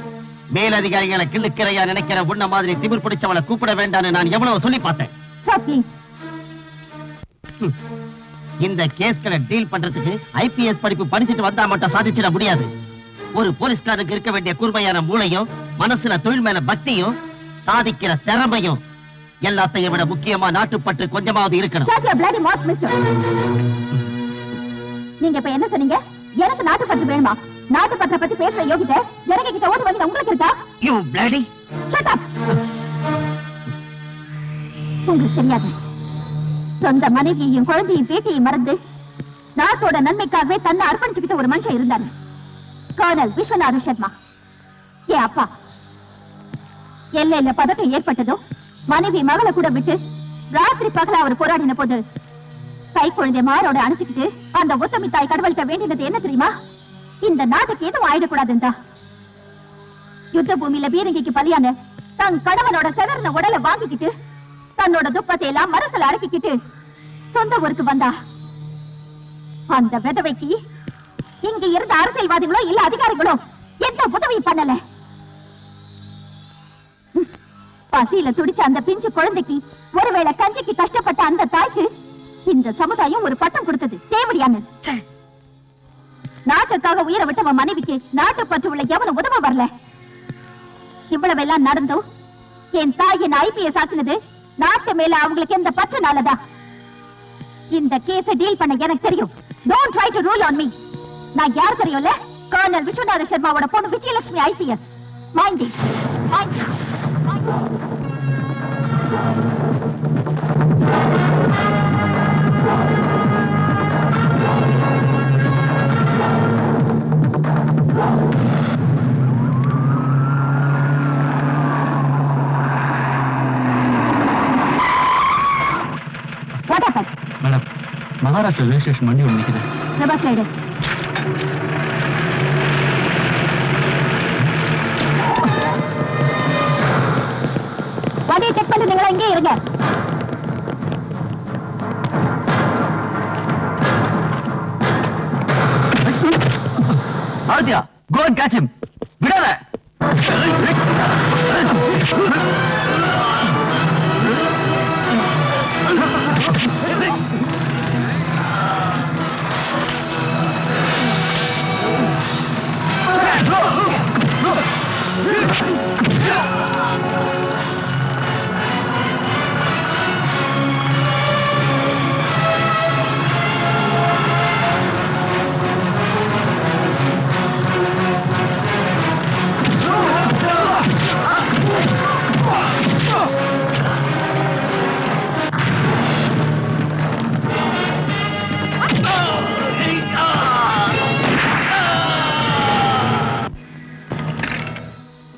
மேலதிகாரிகளை கிள்ளுக்கிறையா நினைக்கிற உன்ன மாதிரி திமிர் பிடிச்சவளை கூப்பிட வேண்டாம்னு நான் எவ்வளவு சொல்லி பார்த்தேன். Sir please. இந்த கேஸ்களை டீல் பண்றதுக்கு ஐபிஎஸ் படிப்பு படிச்சுட்டு வந்தா மட்டும் சாதிச்சிட முடியாது. ஒரு போலீஸ்காரனுக்கு இருக்க வேண்டிய கூர்மையான மூளையும் மனசுல தொழில் மேல பக்தியும் சாதிக்கிற திறமையும் எல்லாத்தையும் விட முக்கியமா நாட்டுப்பற்று கொஞ்சமாவது இருக்கணும். Shut your bloody mouth, mister. நீங்க இப்ப என்ன சொன்னீங்க? எனக்கு நாட்டுப்பற்று வேணுமா? நாட்டுப்பற்றை பத்தி பேசுற யோகிதை ஜனங்க கிட்ட ஓடி வந்து உங்களுக்கு இருக்கா? You bloody. Shut up. உங்களுக்கு தெரியாது, சொந்த மனைவியையும் குழந்தையும் பேட்டியையும் மறந்து நாட்டோட நன்மைக்காகவே தன்னை அர்ப்பணிச்சுக்கிட்ட ஒரு மனுஷன் இருந்தாரு. கர்னல் விஸ்வநாத சர்மா. என் அப்பா எல்லையில பதட்டம் ஏற்பட்டதோ மனைவி மகளை கூட விட்டு ராத்திரி பகல அவர் போராடின போது கை குழந்தை மாரோட அணைச்சுக்கிட்டு அந்த ஒத்தமி தாய் கடவுள்கிட்ட வேண்டினது என்ன தெரியுமா? இந்த நாட்டுக்கு எதுவும் ஆயிடக்கூடாதுந்தா. யுத்த பூமியில பீரங்கிக்கு பலியான தன் கணவனோட செதறின உடலை வாங்கிக்கிட்டு தன்னோட துக்கத்தை எல்லாம் மனசுல அடக்கிக்கிட்டு சொந்த ஊருக்கு வந்தா. அந்த விதவைக்கு இங்க இருந்த அரசியல்வாதிகளோ இல்ல அதிகாரிகளோ எந்த உதவியும் பண்ணல. பசியில துடிச்ச அந்த பிஞ்சு குழந்தைக்கு ஒருவேளை கஞ்சிக்கு கஷ்டப்பட்ட அந்த தாய்க்கு இந்த சமுதாயம் ஒரு பட்டம் கொடுத்தது தேவடியான்னு. நாட்டுக்காக உயிரை விட்டவன் மனைவிக்கு நாட்டு பற்று உள்ள எவனும் உதவ வரல. இவ்வளவு எல்லாம் நடந்தும் என் தாய் என் IPS ஆக்குனது நாட்டு மேல அவங்களுக்கு எந்த பற்றுனாலதான். இந்த கேஸ டீல் பண்ண எனக்கு தெரியும். Don't try to rule on me. நான் யார் தெரியும்ல? கர்னல் விஸ்வநாத சர்மாவோட பொண்ணு Vijayalakshmi IPS. Mind it. Mind it. What happened? Madam, Maharashtra railway station வண்டி ஒன்று நிற்குது. பிரபாஸ் லைடு. வண்டியை செக் பண்ணுறீங்களா? இங்கே இருங்க. Aditya, go and catch him. விடாத.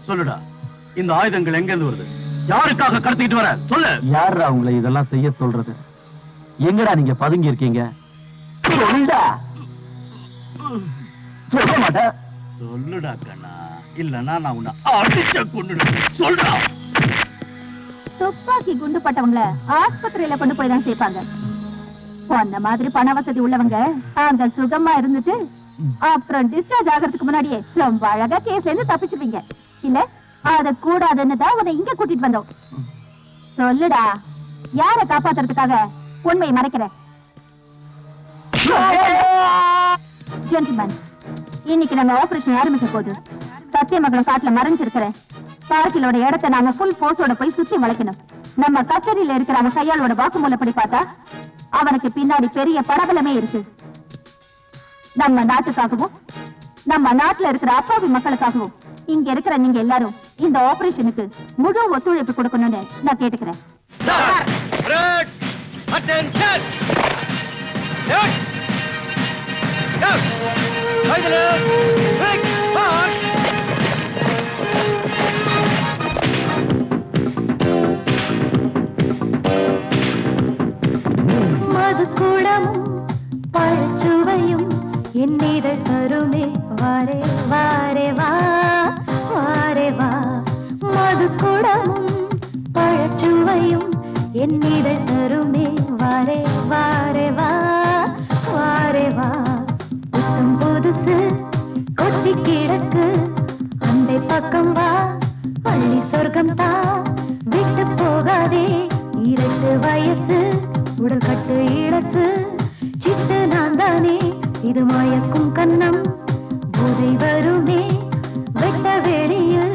சொல்லுடா, இந்த ஆயுதங்கள் எங்க இருந்து வருது? யாருக்காக கடத்திட்டு வர? சொல்லு. யாரா உங்களை இதெல்லாம் செய்ய சொல்றது? எங்கடா நீங்க பதுங்கி இருக்கீங்க? சொல்லுடா. சொல்ல மாட்டேன். சொல்லுடா கண்ணா, இல்லன்னா நான் உன்னை அடிச்ச கொன்னுடுவேன். சொல்றா. துப்பாக்கி குண்டு பட்டவங்கள ஆஸ்பத்திரியில கொண்டு போய் தான் சேர்ப்பாங்க. அந்த மாதிரி பண வசதி உள்ளவங்க அங்க சுகமா இருந்துட்டு அப்புறம் டிஸ்சார்ஜ் ஆகிறதுக்கு முன்னாடியே ரொம்ப அழகா கேஸ்ல இருந்து தப்பிச்சுவீங்க. இல்ல அத கூடாதுன்னு தான் உன்னை இங்க கூட்டிட்டு வந்தோம். சொல்லுடா, யார காப்பாத்துறதுக்காக உண்மையை மறைக்கிற? ஜென்டில்மேன், இன்னைக்கு நம்ம ஆபரேஷன் ஆரம்பிக்க போது சத்தியமங்கலம் காட்டுல மறைஞ்சிருக்கிற பார்க்கிலோட இடத்தை நாங்க ஃபுல் போர்ஸோட போய் சுத்தி வளைக்கணும். நம்ம கஸ்டடியில இருக்கிற அவன் கையாளோட வாக்குமூலப்படி பார்த்தா அவனுக்கு பின்னாடி பெரிய படபலமே இருக்கு. நம்ம நாட்டுக்காகவும் நம்ம நாட்டுல இருக்கிற அப்பாவி மக்களுக்காகவும் இங்க இருக்கிற நீங்க எல்லாரும் இந்த ஆபரேஷனுக்கு முழு ஒத்துழைப்பு கொடுக்கணும்னு நான் கேட்டுக்கிறேன். மதுக்குடமும் பழச்சுவையும் என்னிதழ் தருமே வாரே வாரே வா வாரே வா. மதுக்குடமும் பழச்சுவையும் என்னிதழ் தருமே வாரே வாரே வா வாரே வா. புத்தம் புதுசு கொட்டி கிடக்கு அந்த பக்கம் வா, பள்ளி சொர்க்கம் தான் விட்டு போகாதே. 2 வயசு உடல் கட்டு இழத்து சிட்டு நான் தானே, இது மயக்கும் கண்ணம் போதை வருமே. வெட்ட வெளியில்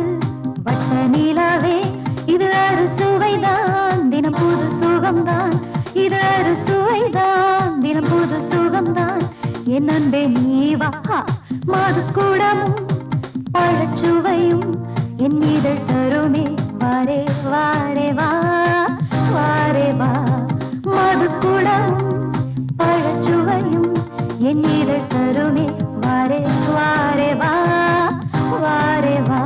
வட்ட நீலாவே, இது அறுசுவைதான் தினம் புது சுகம்தான். இது அறுசுவைதான் தினம் புது சுகம்தான். என் அன்பே நீ வா. மதுக்குடமும் பழச்சுவையும் என் இதழ் தருமே வாரே வாரே வா வாரே வா. மதுக்குடமும் பழச்சுவையும் என் இதழ் தருமே வாரே வாரே வா வாரே வா.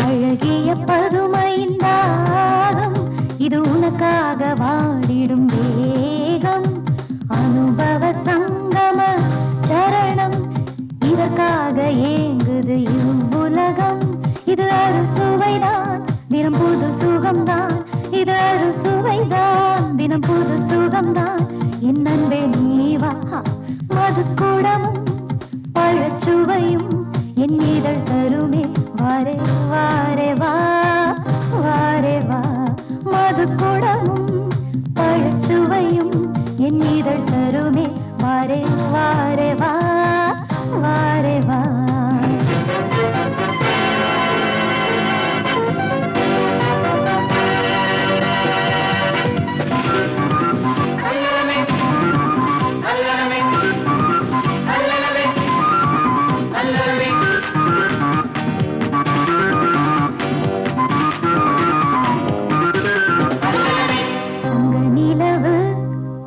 அழகிய பருமையின் தாகம் இது உனக்காக வாடிடும் வேகம். அனுபவ சங்கம சரணம் இதற்காக ஏங்குது இவ்வுலகம். இது அறுசுவைதான் தினம் புது சுகம்தான். இது அறுசுவைதான் தினம் புது சுகம்தான். என் அன்பே நீ வா. மதுக்கூடமும் பழச்சுவையும் என் இதழ் தருமே வாரே வாரே வா வாரே வா மதுக்கூடமும் பழச்சுவையும் என் இதழ் தருமே வாரே வாரே வா வாரே வா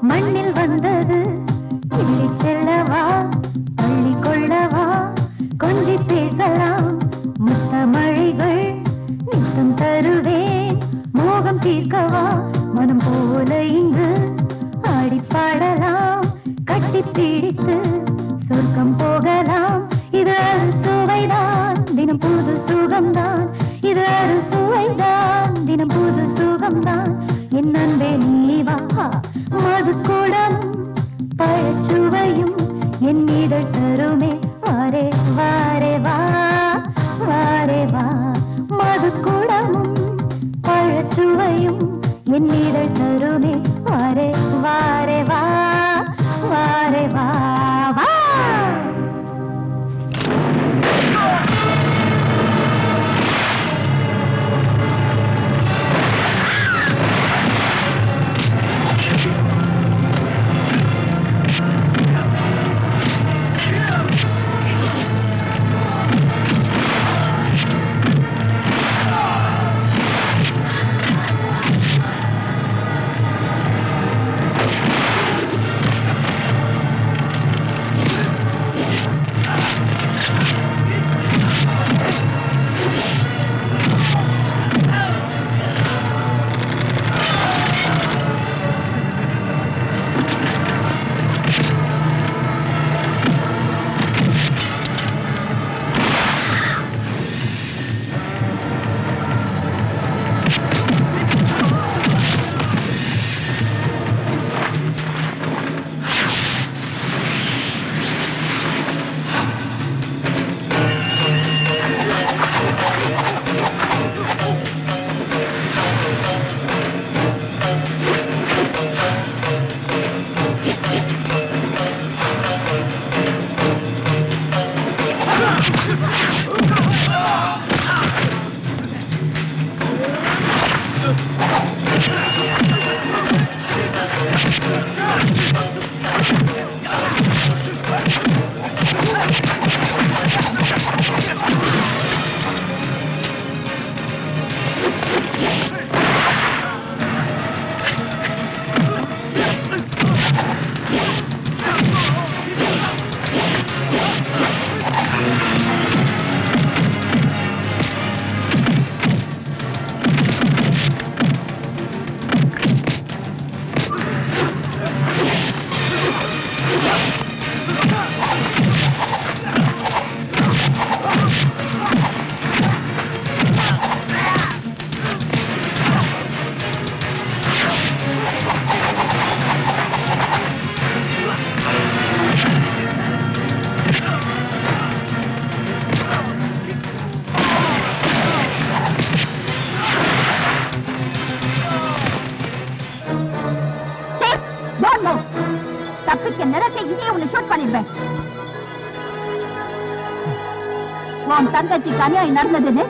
மண்ணில் வந்தது கிள்ளி செல்லவா அள்ளி கொள்ளவா கொஞ்சி பேசலாம் முத்தமழைகள் நித்தம் தருவேன் மோகம் தீர்க்கவா மனம் போல இங்கு ஆடிப்பாடலாம் கட்டி பிடித்து சொர்க்கம் போகலாம் இது சுவைதான் தினம் புது சுகம்தான் இது சுவைதான் தினம் புது சுகம்தான் என் அன்பே நீ வா மதுக்கூடம் பழச்சுவையும் என் இதழ் தருமே வாரே வாரே வா வாரே வா மதுக்கூடமும் பழச்சுவையும் என் இதழ் தருமே வாரே வாரே வா வாரே வா வா தப்பிக்க நிறத்தை இங்கே உன்னை ஷூட் பண்ணிடுவேன். உன் தங்கச்சிக்கு அநியாயம் நடந்ததுன்னு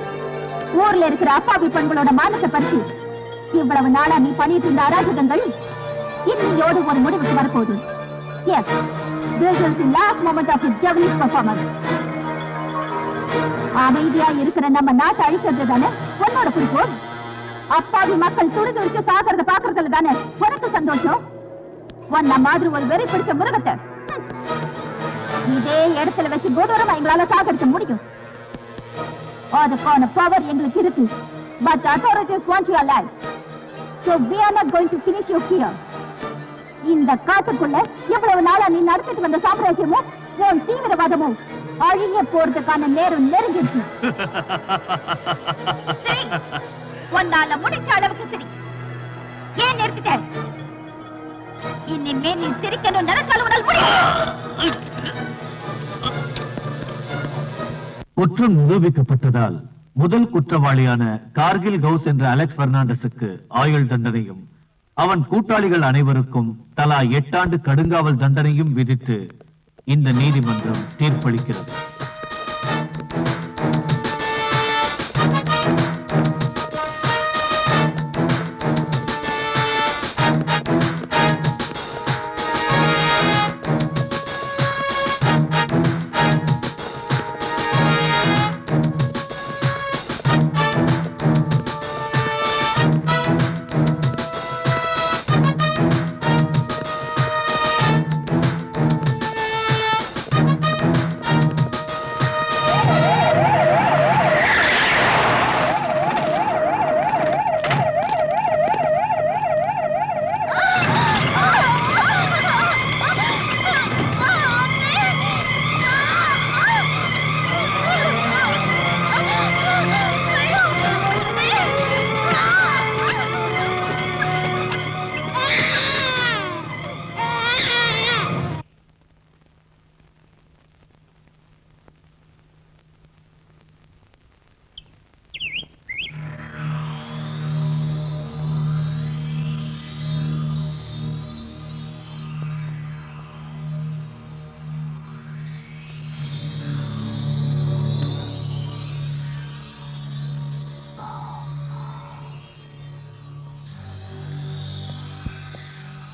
ஊர்ல இருக்கிற அப்பாவி பெண்களோட மானத்தை பற்றி இவ்வளவு நாளா நீ பண்ணிட்டு இருந்த அராஜகங்கள் இன்னையோடு ஒரு முடிவுக்கு வரப்போகுது. Yes, this is the last moment of his devilish performance. அமைதியா இருக்கிற நம்ம நாட்டை அழிக்கிறது தானே உன்னோட குறிக்கோள். அப்பாவி மக்கள் துடிதுடிச்சு சாகிறத பாக்குறதுல தானே உனக்கு சந்தோஷம். உன்ன மாதிரி ஒரு வெறி பிடிச்ச மிருகத்தை இதே இடத்துல வச்சு கொடூரமா எங்களால சாகடிக்க முடியும். அதுக்கான பவர் எங்களுக்கு இருக்கு. But the authorities want you alive. So we are not going to finish you here. இந்த காட்டுக்குள்ள எவ்வளவு நாளா நீ நடத்திட்டு வந்த சாம்ராஜ்யமும் உன் தீவிரவாதமும் அழிய போறதுக்கான நேரம் நெருங்கிடுச்சு. உன்னால முடிச்ச அளவுக்கு சரி. ஏன் நிறுத்திட்ட? இனிமே நீ சிரிக்கணும் நினைச்சாலும் உடல் முடியும். குற்றம் நிரூபிக்கப்பட்டதால் முதல் குற்றவாளியான கார்கில் கவுஸ் என்ற அலெக்ஸ் பெர்னாண்டஸுக்கு ஆயுள் தண்டனையும் அவன் கூட்டாளிகள் அனைவருக்கும் தலா 8 ஆண்டு கடுங்காவல் தண்டனையும் விதித்து இந்த நீதிமன்றம் தீர்ப்பளிக்கிறது.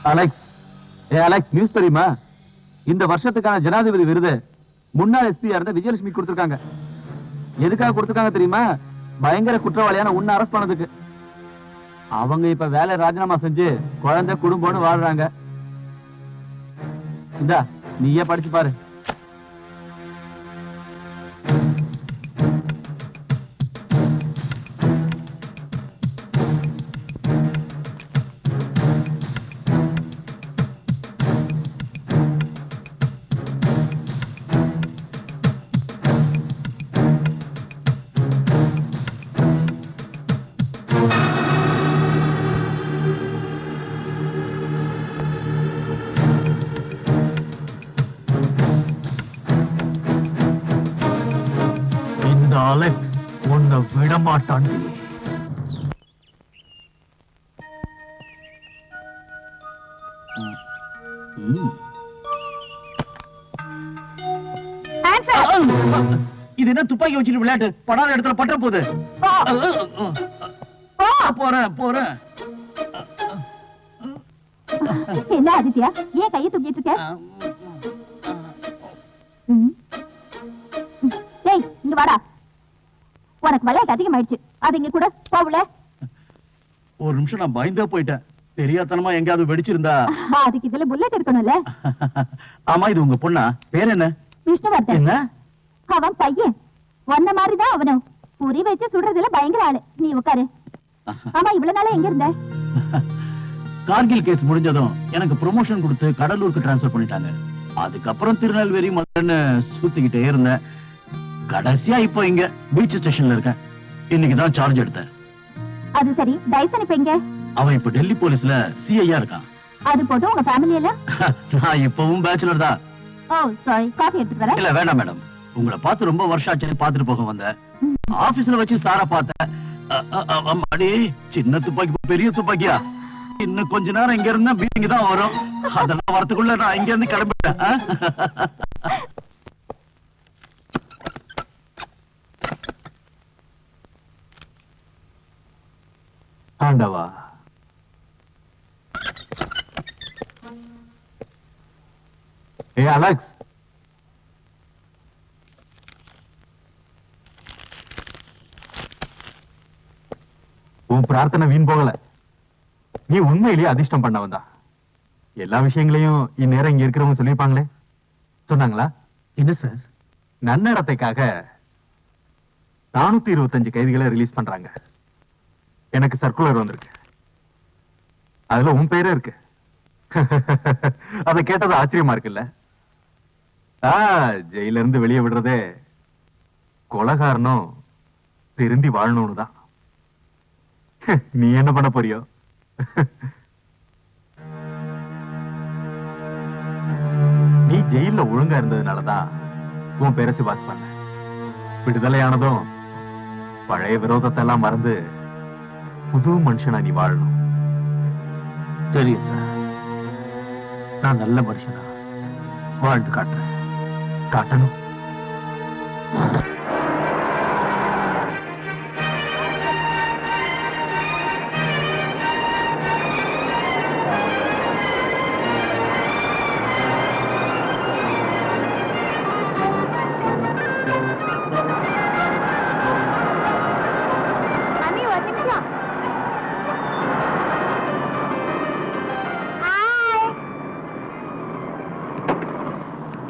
அலெக்ஸ், அலெக்ஸ், நியூஸ் தெரியுமா? இந்த வருஷத்துக்கான ஜனாதிபதி விருது முன்னாள் எஸ்பி இருந்த விஜயலட்சுமி கொடுத்திருக்காங்க. எதுக்காக கொடுத்திருக்காங்க தெரியுமா? பயங்கர குற்றவாளியான உன்னை அரெஸ்ட் பண்ணதுக்கு. அவங்க இப்ப வேலை ராஜினாமா செஞ்சு குழந்தை குடும்பம்னு வாழ்றாங்க. இந்தா, நீயே படிச்சு பாரு. அலெக்ஸ் உன்னை விடமாட்டான். இது என்ன துப்பாக்கி வச்சுட்டு விளையாட்டு? படாத இடத்துல பட்ட போகுது. போறேன். என்ன ஆதித்யா, ஏன் கையை தூக்கிட்டு இருக்க? ஏய், இங்க வாடா. உனக்கு விளையாட்டு அதிகமாயிடுச்சு. அது இங்க கூட போகல. ஒரு நிமிஷம் நான் பயந்தே போயிட்டேன். தெரியாதனமா எங்கயாவது வெடிச்சிருந்தா? அதுக்கு இதுல புல்லட் இருக்கணும்ல. ஆமா, இது உங்க பொண்ணா? பேர் என்ன? விஷ்ணுவர்தன். என்ன? அவன் பையன். ஒன்ன மாதிரிதான் அவனும். புரி வச்சு சுடுறதுல பயங்கர ஆளு. நீ உட்காரு. ஆமா, இவ்வளவு நாளா எங்க இருந்த? கார்கில் கேஸ் முடிஞ்சதும் எனக்கு ப்ரொமோஷன் கொடுத்து கடலூருக்கு டிரான்ஸ்பர் பண்ணிட்டாங்க. அதுக்கப்புறம் திருநெல்வேலி மதுரைன்னு சுத்திக்கிட்டே இருந்தேன். கடைசியா இப்போ இங்க பீச் ஸ்டேஷன்ல இருக்கேன். இன்னைக்குதான் சார்ஜ் எடுத்தேன். அது சரி, டைசன் இப்ப எங்க? அவன் இப்ப டெல்லி போலீஸ்ல சிஐயா இருக்கான். அது போட்டு உங்க ஃபேமிலி எல்லாம்? நான் இப்பவும் பேச்சுலர் தான். ஓ சாரி, காஃபி எடுத்துட்டு வரேன். இல்ல வேண்டாம் மேடம், உங்களை பார்த்து ரொம்ப வருஷம் ஆச்சுன்னு பாத்துட்டு போக வந்தேன். ஆபீஸ்ல வச்சு சாரா பார்த்தேன். அம்மாடி, சின்ன துப்பாக்கி பெரிய துப்பாக்கியா? இன்னும் கொஞ்ச நேரம் இங்க இருந்தா பீச்சிங் தான் வரும். அதெல்லாம் வரத்துக்குள்ள நான் இங்க இருந்து கிளம்பிட்டேன். ஆண்டவா, அலெக்ஸ், உன் பிரார்த்தனை வீண் போகல. நீ உண்மையிலேயே அதிர்ஷ்டம் பண்ண வந்தா. எல்லா விஷயங்களையும் இந்நேரம் இங்க இருக்கிறவங்க சொல்லிருப்பாங்களே. சொன்னாங்களா? என்ன சார்? நன்னடத்தைக்காக 425 கைதிகளை ரிலீஸ் பண்றாங்க. எனக்கு சர்க்குலர் வந்திருக்கு. அதுல உன் பேரே இருக்கு. அதை கேட்டது ஆச்சரியமா இருக்குல்ல? ஜெயில இருந்து வெளியே விடுறதே கொலைகாரனும் திருந்தி வாழணும்னு தான். நீ என்ன பண்ண போறியோ? நீ ஜெயில ஒழுங்கா இருந்ததுனாலதான் உன் பேரை சிபாஸ் பண்ண. விடுதலையானதும் பழைய விரோதத்தை எல்லாம் மறந்து புது மனுஷனா நீ வாழணும். தெரியும் சார், நான் நல்ல மனுஷனா வாழ்ந்து காட்டுறேன். காட்டணும். மம்மி ஒரு நிமிஷம். Hi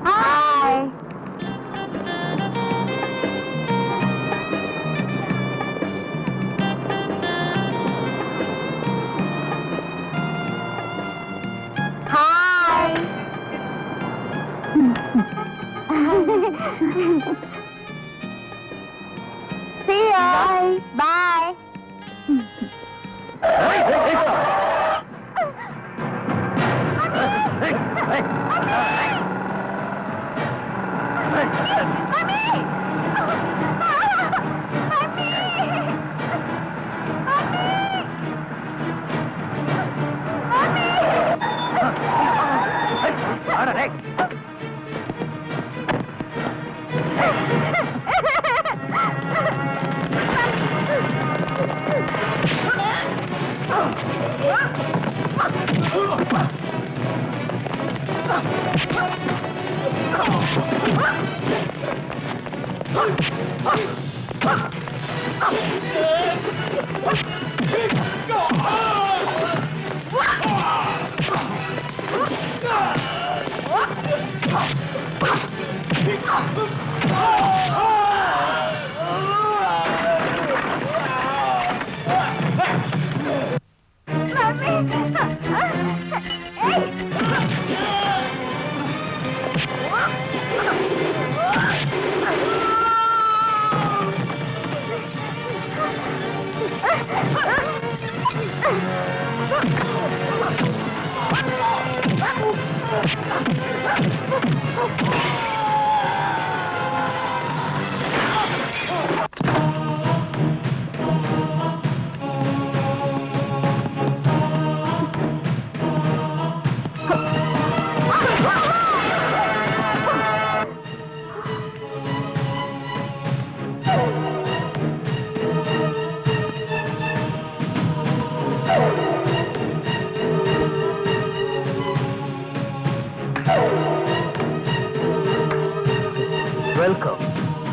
hi. Hi. See you. Bye.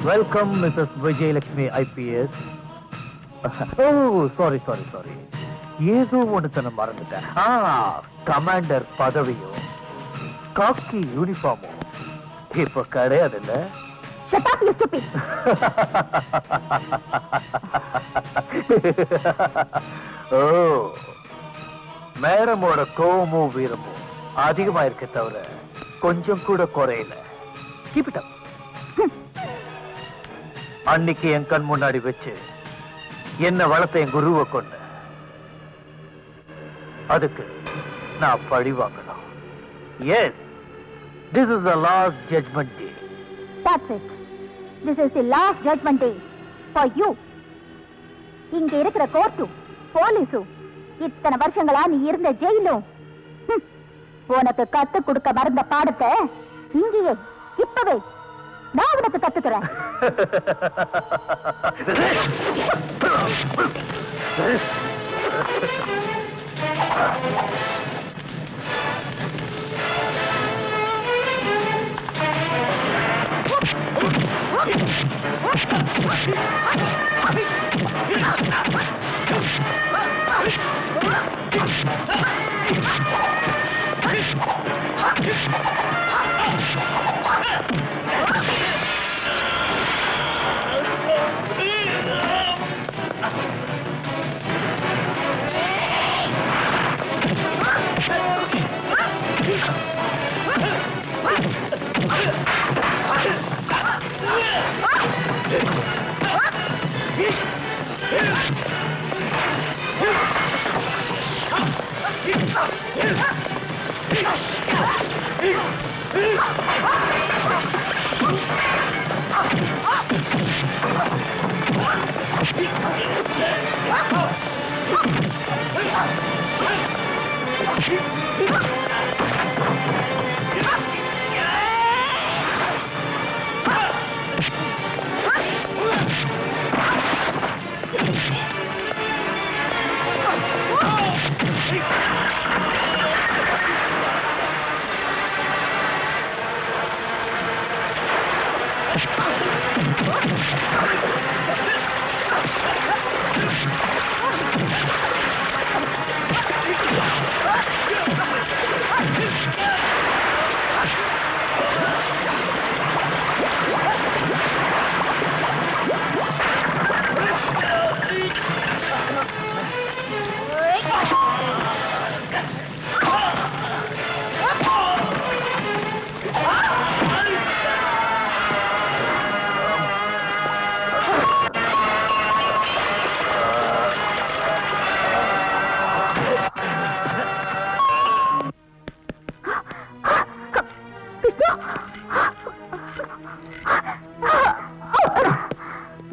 Welcome, Mrs. Vijayalakshmi IPS. Oh, sorry. ஏதோ ஒன்று மறந்துட்டேன். கமாண்டர் பதவியும் காக்கி யூனிஃபார்மும் இப்ப கிடையாது இல்ல? Shut up, you stupid. ஓ, மேடமோட கோவமும் வீரமும் அதிகமா இருக்க தவிர கொஞ்சம் கூட குறையல. Keep it up. அன்னைக்கு என் கண் முன்னாடி வச்சு என்ன வளர்த்த என் குருவை கொண்ட, அதுக்கு நான் பழி வாங்கணும். Yes, this is the last judgment day. That's it. This is the last judgment day for you. இங்க இருக்கிற கோர்ட்டும் போலீஸும் இத்தனை வருஷங்களா நீ இருந்த ஜெயிலும் உனக்கு கத்து கொடுக்க மறந்த பாடத்தை இங்கேயே இப்பவே நான் உனக்கு கத்துக்கிறேன்.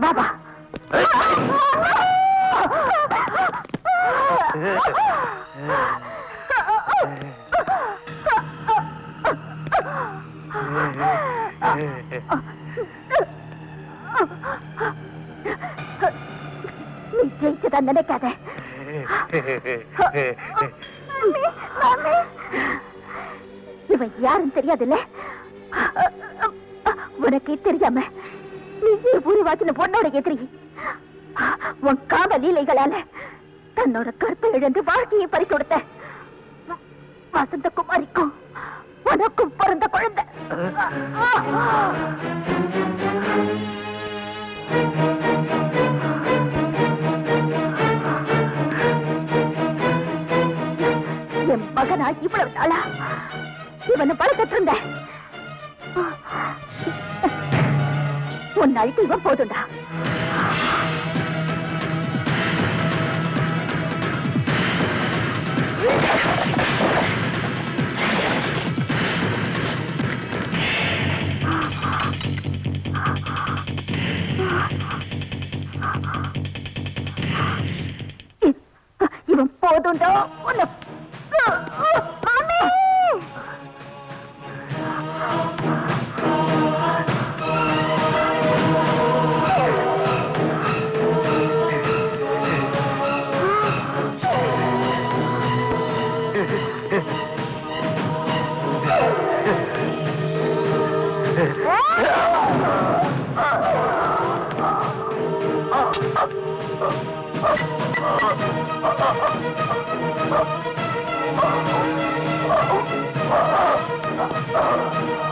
பாபா நீ ஜெயிச்சதான் நினைக்காத. இவன் யாருன்னு தெரியாதுல்ல? உனக்கே தெரியாம நீ உருவாக்கின பொண்ணோட எதிரி. உன் காம லீலைகளால தன்னோட கற்பை இழந்து வாழ்க்கையை பறி கொடுத்த வசந்தகுமாரிக்கும் உனக்கும் பிறந்த குழந்தை. என் மகனா இவ்வளவு நாளா இவனை வளர்த்துட்டு இருந்த உன் அழுத்தி இவன் போதுண்டா. இவன் போதுண்டா உன்னை. மாமி Oh,